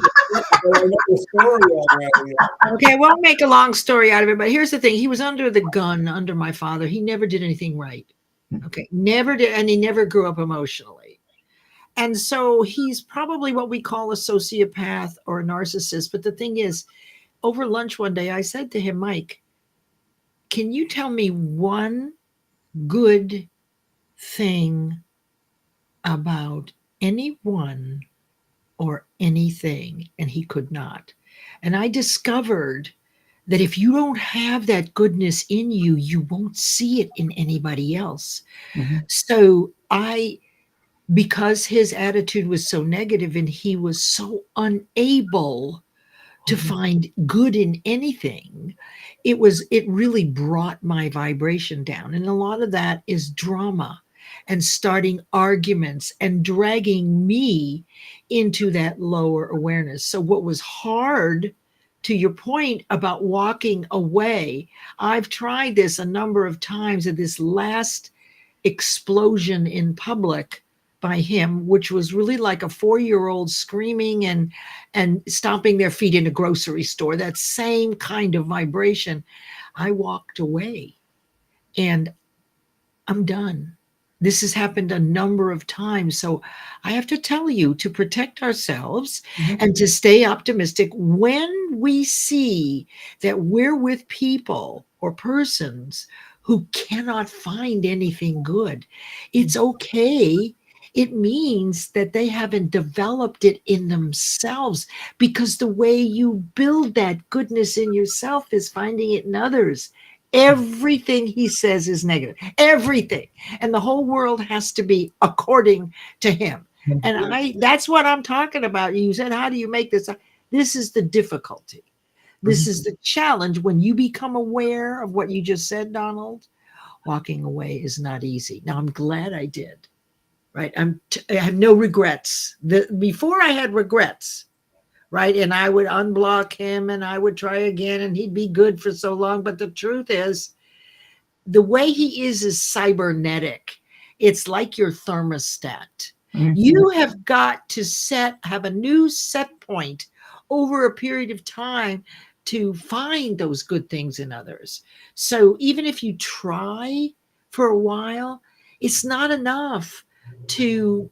the story already. Okay, I won't make a long story out of it, but here's the thing: he was under the gun under my father. He never did anything right. Okay, never did, and he never grew up emotionally. And so he's probably what we call a sociopath or a narcissist. But the thing is, over lunch one day, I said to him, Mike, can you tell me one good thing about anyone or anything? And he could not. And I discovered that if you don't have that goodness in you, you won't see it in anybody else. Mhm. So because his attitude was so negative and he was so unable to find good in anything, it really brought my vibration down. And a lot of that is drama and starting arguments and dragging me into that lower awareness. So what was hard to your point about walking away, I've tried this a number of times at this last explosion in public by him, which was really like a 4-year-old screaming and stomping their feet in a grocery store, that same kind of vibration. I walked away and I'm done. This has happened a number of times. So I have to tell you, to protect ourselves and to stay optimistic, when we see that we're with people or persons who cannot find anything good, it's okay. It means that they haven't developed it in themselves, because the way you build that goodness in yourself is finding it in others. Everything he says is negative. Everything. And the whole world has to be according to him. And that's what I'm talking about. You said, how do you make this? This is the difficulty. This is the challenge. When you become aware of what you just said, Donald, walking away is not easy. Now, I'm glad I did. Right? I have no regrets. Before I had regrets, right? And I would unblock him and I would try again and he'd be good for so long. But the truth is, the way he is cybernetic. It's like your thermostat. You have got to have a new set point over a period of time to find those good things in others. So even if you try for a while, it's not enough to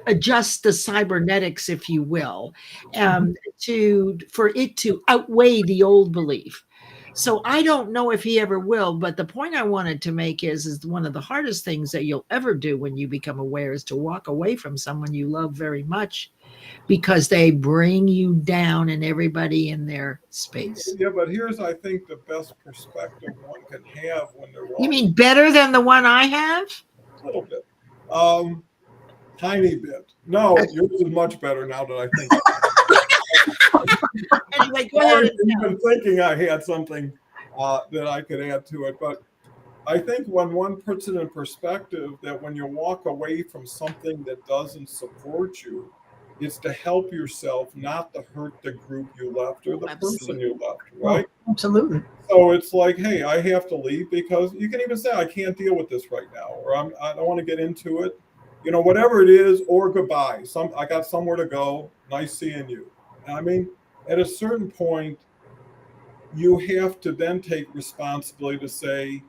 adjust the cybernetics, if you will, for it to outweigh the old belief. So I don't know if he ever will, but the point I wanted to make is one of the hardest things that you'll ever do when you become aware is to walk away from someone you love very much, because they bring you down and everybody in their space. Yeah, but here's, I think, the best perspective one can have when they're walking. You mean better than the one I have? A little bit. Tiny bit. No, yours is much better now that I think. Anyway, go ahead. I've been thinking I had something that I could add to it, but I think when one puts it in perspective, that when you walk away from something that doesn't support you, it's to help yourself, not to hurt the group you left or the person you left, right? Oh, absolutely. So it's like, hey, I have to leave, because you can even say, I can't deal with this right now, or I don't want to get into it. You know, whatever it is, or goodbye. I got somewhere to go. Nice seeing you. I mean, at a certain point, you have to then take responsibility to say,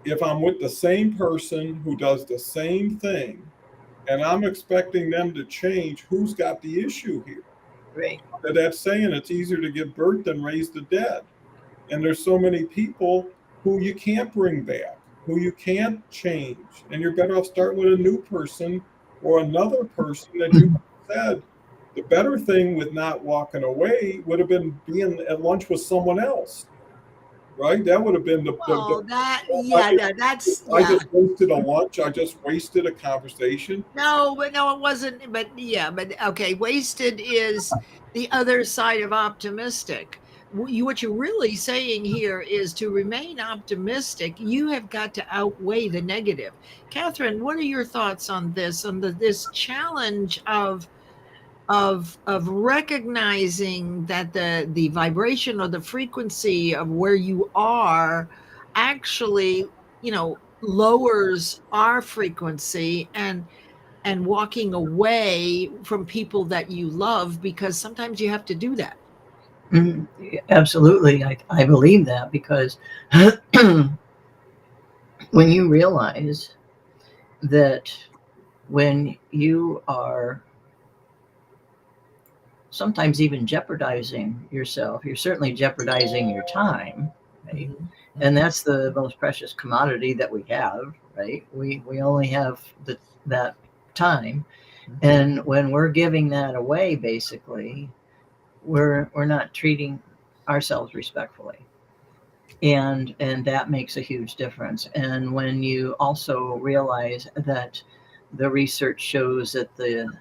if I'm with the same person who does the same thing, and I'm expecting them to change, who's got the issue here? Right. That's saying it's easier to give birth than raise the dead. And there's so many people who you can't bring back, who you can't change. And you're better off starting with a new person or another person that you said. The better thing with not walking away would have been being at lunch with someone else. Right? That would have been that's. I just wasted a lunch. I just wasted a conversation. No, it wasn't. But okay. Wasted is the other side of optimistic. What you're really saying here is, to remain optimistic, you have got to outweigh the negative. Catherine, what are your thoughts on this? On this challenge of recognizing that the vibration or the frequency of where you are actually, lowers our frequency, and walking away from people that you love, because sometimes you have to do that. Absolutely. I believe that, because when you realize that when you are sometimes even jeopardizing yourself, you're certainly jeopardizing your time, right? Mm-hmm. And that's the most precious commodity that we have, right? We only have that time. Mm-hmm. And when we're giving that away, basically, we're not treating ourselves respectfully. And that makes a huge difference. And when you also realize that the research shows that the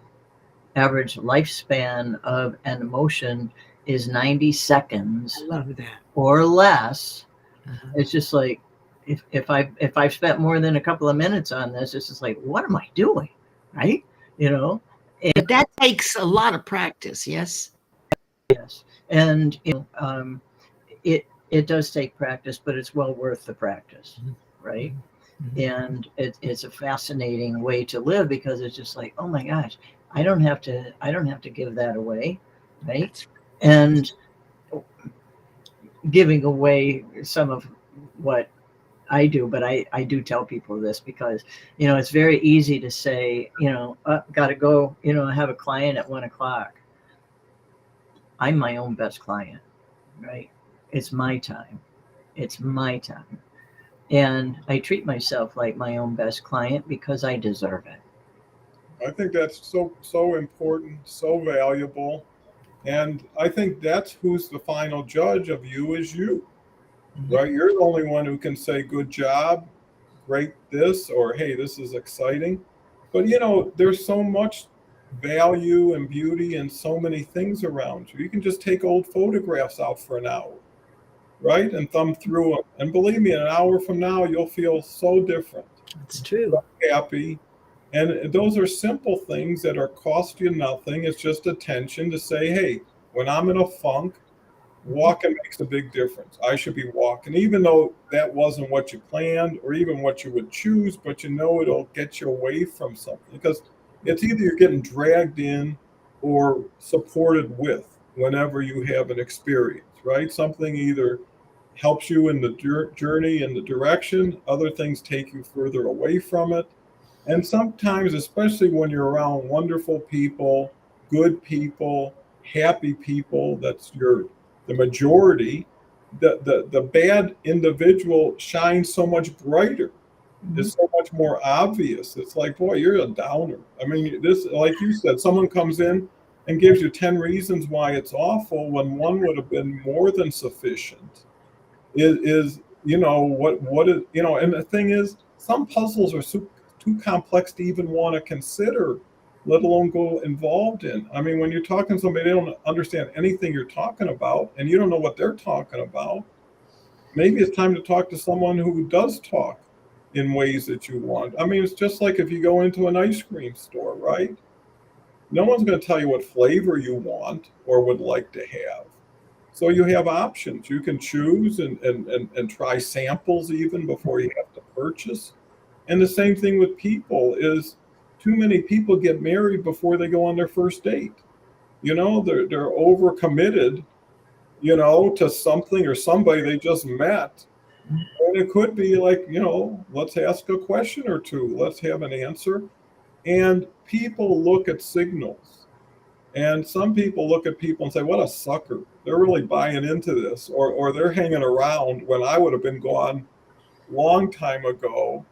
average lifespan of an emotion is 90 seconds. I love that. Or less. Uh-huh. It's just like, if I've spent more than a couple of minutes on this, it's just like, what am I doing? Right? But that takes a lot of practice. Yes. Yes. And it does take practice, but it's well worth the practice, right? And it's a fascinating way to live, because it's just like, oh my gosh, I don't have to give that away, right? And giving away some of what I do, but I do tell people this, because it's very easy to say, gotta go, I have a client at 1 o'clock. I'm my own best client, right? It's my time. It's my time. And I treat myself like my own best client because I deserve it. I think that's so important, so valuable. And I think that's who's the final judge of you is you, right? You're the only one who can say, good job, great this, or hey, this is exciting. But there's so much value and beauty and so many things around you. You can just take old photographs out for an hour, right? And thumb through them. And believe me, an hour from now, you'll feel so different. It's true. So happy. And those are simple things that are cost you nothing. It's just attention to say, hey, when I'm in a funk, walking makes a big difference. I should be walking, even though that wasn't what you planned or even what you would choose, but it'll get you away from something, because it's either you're getting dragged in or supported with whenever you have an experience, right? Something either helps you in the journey in the direction, other things take you further away from it. And sometimes, especially when you're around wonderful people, good people, happy people, the majority, the bad individual shines so much brighter. It's so much more obvious. It's like, boy, you're a downer. I mean, this, like you said, someone comes in and gives you 10 reasons why it's awful when one would have been more than sufficient. Is what is, and the thing is, some puzzles are too complex to even want to consider, let alone go involved in. I mean, when you're talking to somebody, they don't understand anything you're talking about, and you don't know what they're talking about. Maybe it's time to talk to someone who does talk in ways that you want. I mean, it's just like if you go into an ice cream store, right? No one's going to tell you what flavor you want or would like to have. So you have options. You can choose and try samples even before you have to purchase. And the same thing with people is, too many people get married before they go on their first date. They're overcommitted, to something or somebody they just met. And it could be like, let's ask a question or two. Let's have an answer. And people look at signals. And some people look at people and say, what a sucker. They're really buying into this. Or they're hanging around when I would have been gone long time ago.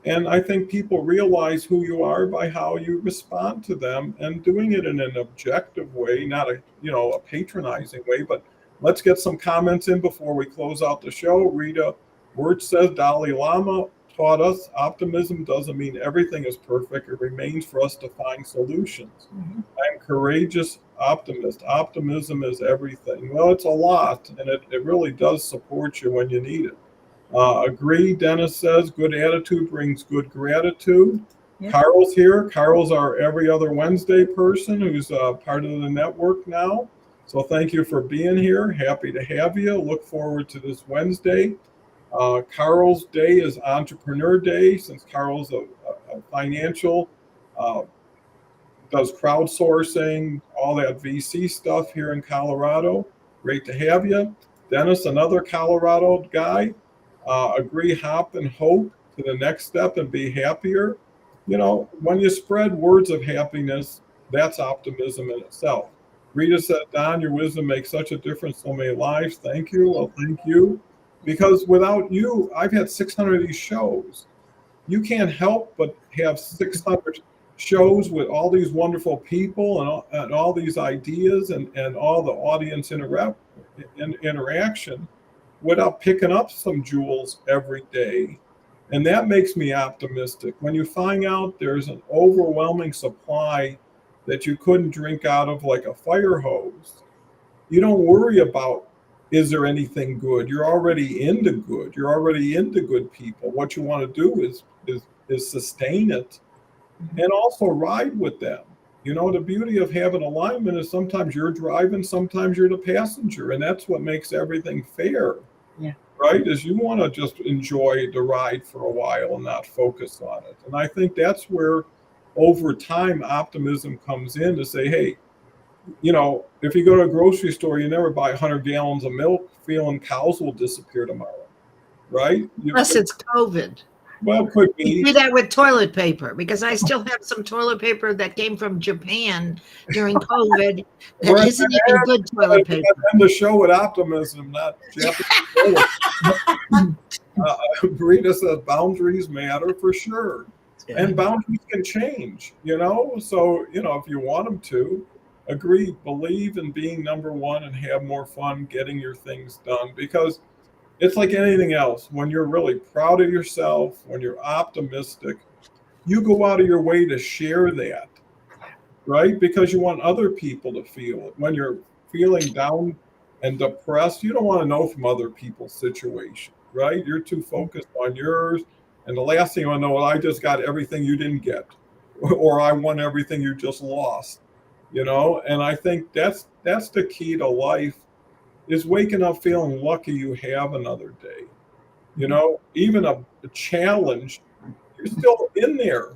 And I think people realize who you are by how you respond to them, and doing it in an objective way, not a patronizing way. But let's get some comments in before we close out the show. Rita Word says, Dalai Lama taught us optimism doesn't mean everything is perfect. It remains for us to find solutions. I'm courageous optimist. Optimism is everything. Well, it's a lot, and it really does support you when you need it. Agree, Dennis says, good attitude brings good gratitude. Yep. Carl's here. Carl's our every other Wednesday person who's part of the network now. So thank you for being here. Happy to have you. Look forward to this Wednesday. Carl's day is Entrepreneur Day, since Carl's a financial, does crowdsourcing, all that VC stuff here in Colorado. Great to have you. Dennis, another Colorado guy. Agree, hop, and hope to the next step and be happier. When you spread words of happiness, that's optimism in itself. Rita said, Don, your wisdom makes such a difference in so many lives. Thank you. Well, thank you. Because without you, I've had 600 of these shows. You can't help but have 600 shows with all these wonderful people and all these ideas and all the audience interaction without picking up some jewels every day. And that makes me optimistic. When you find out there's an overwhelming supply that you couldn't drink out of like a fire hose, you don't worry about, is there anything good? You're already into good. You're already into good people. What you want to do is sustain it and also ride with them. You know, the beauty of having alignment is sometimes you're driving, sometimes you're the passenger, and that's what makes everything fair. Yeah. Right? Is you want to just enjoy the ride for a while and not focus on it. And I think that's where over time optimism comes in to say, hey, you know, if you go to a grocery store, you never buy 100 gallons of milk feeling cows will disappear tomorrow, right? Unless it's COVID. Well, could You be. do that with toilet paper because I still have some toilet paper that came from Japan during COVID that We're isn't even good toilet paper. end the show with optimism, not Japanese. Rita says boundaries matter for sure. Yeah. And boundaries can change, you know? So, you know, if you want them to, agree, believe in being number one and have more fun getting your things done. Because it's like anything else. When you're really proud of yourself, when you're optimistic, you go out of your way to share that, right? Because you want other people to feel it. When you're feeling down and depressed, you don't want to know from other people's situation, right? You're too focused on yours. And the last thing you want to know, well, I just got everything you didn't get, or I won everything you just lost, you know? And I think that's the key to life is waking up feeling lucky you have another day. You know, even a challenge, you're still in there.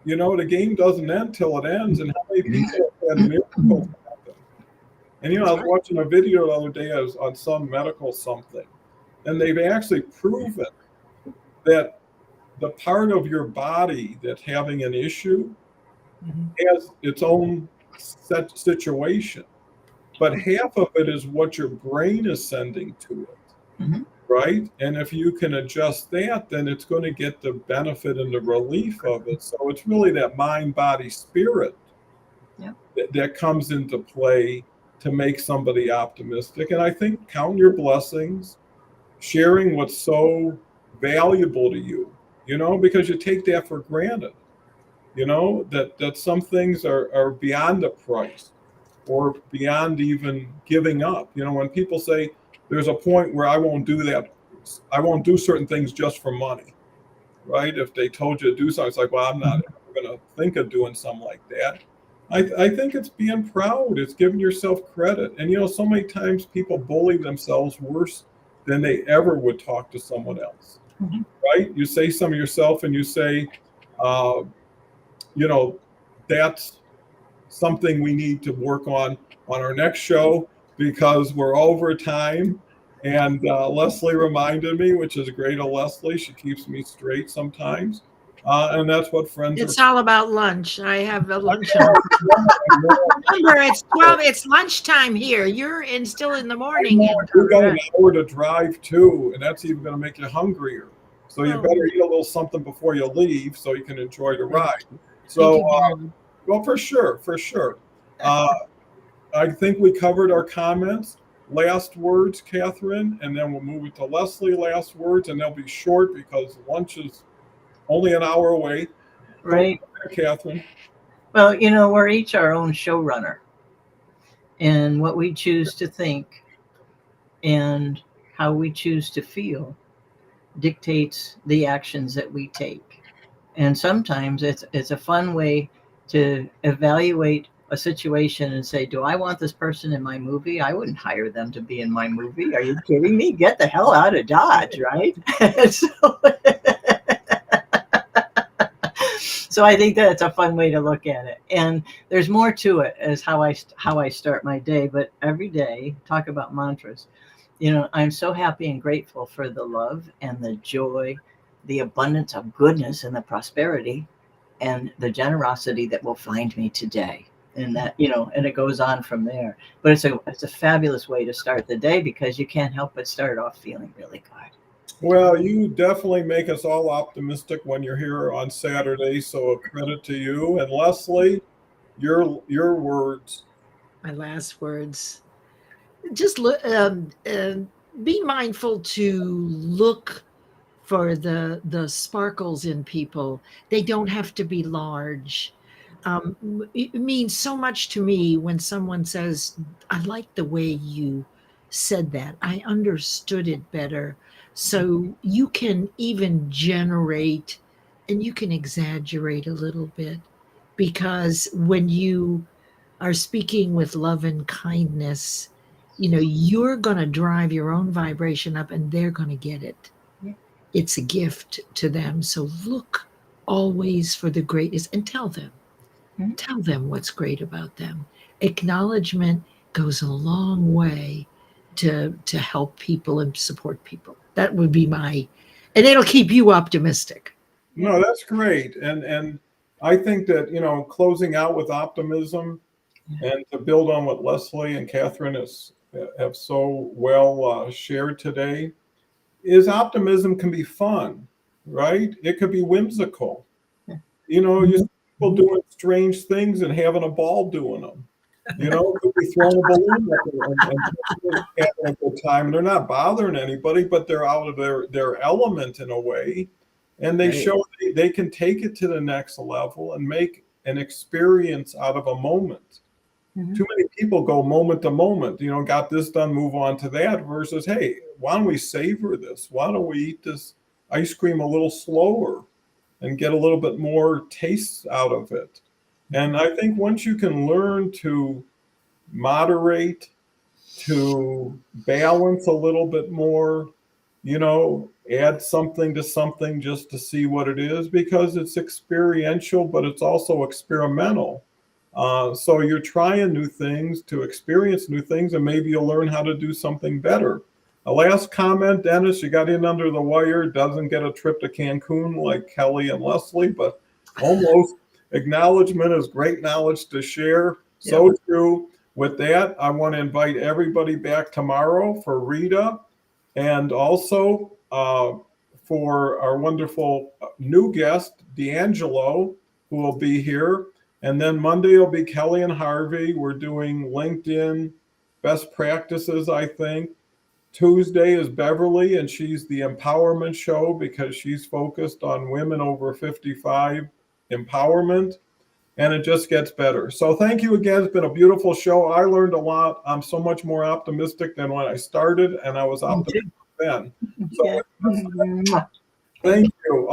You know, the game doesn't end till it ends. And how many people have had miracles happen? And, you know, I was watching a video the other day on some medical something, and they've actually proven that the part of your body that's having an issue has its own set situation. But half of it is what your brain is sending to it, Mhm. right? And if you can adjust that, then it's going to get the benefit and the relief of it. So it's really that mind, body, spirit Yeah. that comes into play to make somebody optimistic. And I think count your blessings, sharing what's so valuable to you, you know, because you take that for granted, you know, that some things are beyond the price or beyond even giving up. You know, when people say there's a point where I won't do that, I won't do certain things just for money, right? If they told you to do something, it's like, well, I'm not ever going to think of doing something like that. I think it's being proud. It's giving yourself credit. And, you know, so many times people bully themselves worse than they ever would talk to someone else, Mhm. right? You say some of yourself and you say, uh, you know, that's something we need to work on our next show because we're over time. And Leslie reminded me, which is great of Leslie. She keeps me straight sometimes. And that's what friends are. It's all about lunch. I have a lunch. I know, Remember, it's 12. It's lunchtime here. You're still in the morning. you got an hour to drive too, and that's even going to make you hungrier. So you Oh. better eat a little something before you leave so you can enjoy the ride. Thank So, you, Darren. well, for sure, for sure. I think we covered our comments. Last words, Catherine, and then we'll move it to Leslie. Last words, and they'll be short because lunch is only an hour away. Right. Catherine. Well, you know, we're each our own showrunner. And what we choose to think and how we choose to feel dictates the actions that we take. And sometimes it's a fun way to evaluate a situation and say, do I want this person in my movie? I wouldn't hire them to be in my movie. Are you kidding me? Get the hell out of Dodge, right? So I think that's a fun way to look at it. And there's more to it as how I start my day. But every day, talk about mantras. You know, I'm so happy and grateful for the love and the joy, the abundance of goodness and the prosperity and the generosity that will find me today. And that, you know, and it goes on from there. But it's a fabulous way to start the day because you can't help but start off feeling really good. Well, you definitely make us all optimistic when you're here on Saturday. So a credit to you. And Leslie, your words. My last words. Just be mindful to look for the sparkles in people. They don't have to be large. It means so much to me when someone says, I like the way you said that. I understood it better. So you can even generate and you can exaggerate a little bit. because when you are speaking with love and kindness, you're going to drive your own vibration up and they're going to get it. Yeah. It's a gift to them. So look always for the greatness and tell them. Mhm. Tell them what's great about them. Acknowledgement goes a long way to help people and support people. That would be and it'll keep you optimistic. No, that's great. And I think that, closing out with optimism and to build on what Leslie and Catherine have so well shared today is optimism can be fun, right? It could be whimsical. You see people doing strange things and having a ball doing them. Could be throwing a balloon up and having a good time. They're not bothering anybody, but they're out of their element in a way. And they Right. show they can take it to the next level and make an experience out of a moment. Mhm. Too many people go moment to moment, got this done, move on to that, versus, hey, why don't we savor this? Why don't we eat this ice cream a little slower and get a little bit more taste out of it? And I think once you can learn to moderate, to balance a little bit more, add something to something just to see what it is, because it's experiential, but it's also experimental. So you're trying new things to experience new things, and maybe you'll learn how to do something better. A last comment, Dennis, you got in under the wire, doesn't get a trip to Cancun like Kelly and Leslie, but almost. Acknowledgement is great knowledge to share. So true. With that, I want to invite everybody back tomorrow for Rita, and also for our wonderful new guest, D'Angelo, who will be here. And then Monday will be Kelly and Harvey. We're doing LinkedIn best practices, I think. Tuesday is Beverly, and she's the empowerment show because she's focused on women over 55 empowerment. And it just gets better. So thank you again. It's been a beautiful show. I learned a lot. I'm so much more optimistic than when I started, and I was optimistic then. So Yeah. thank you.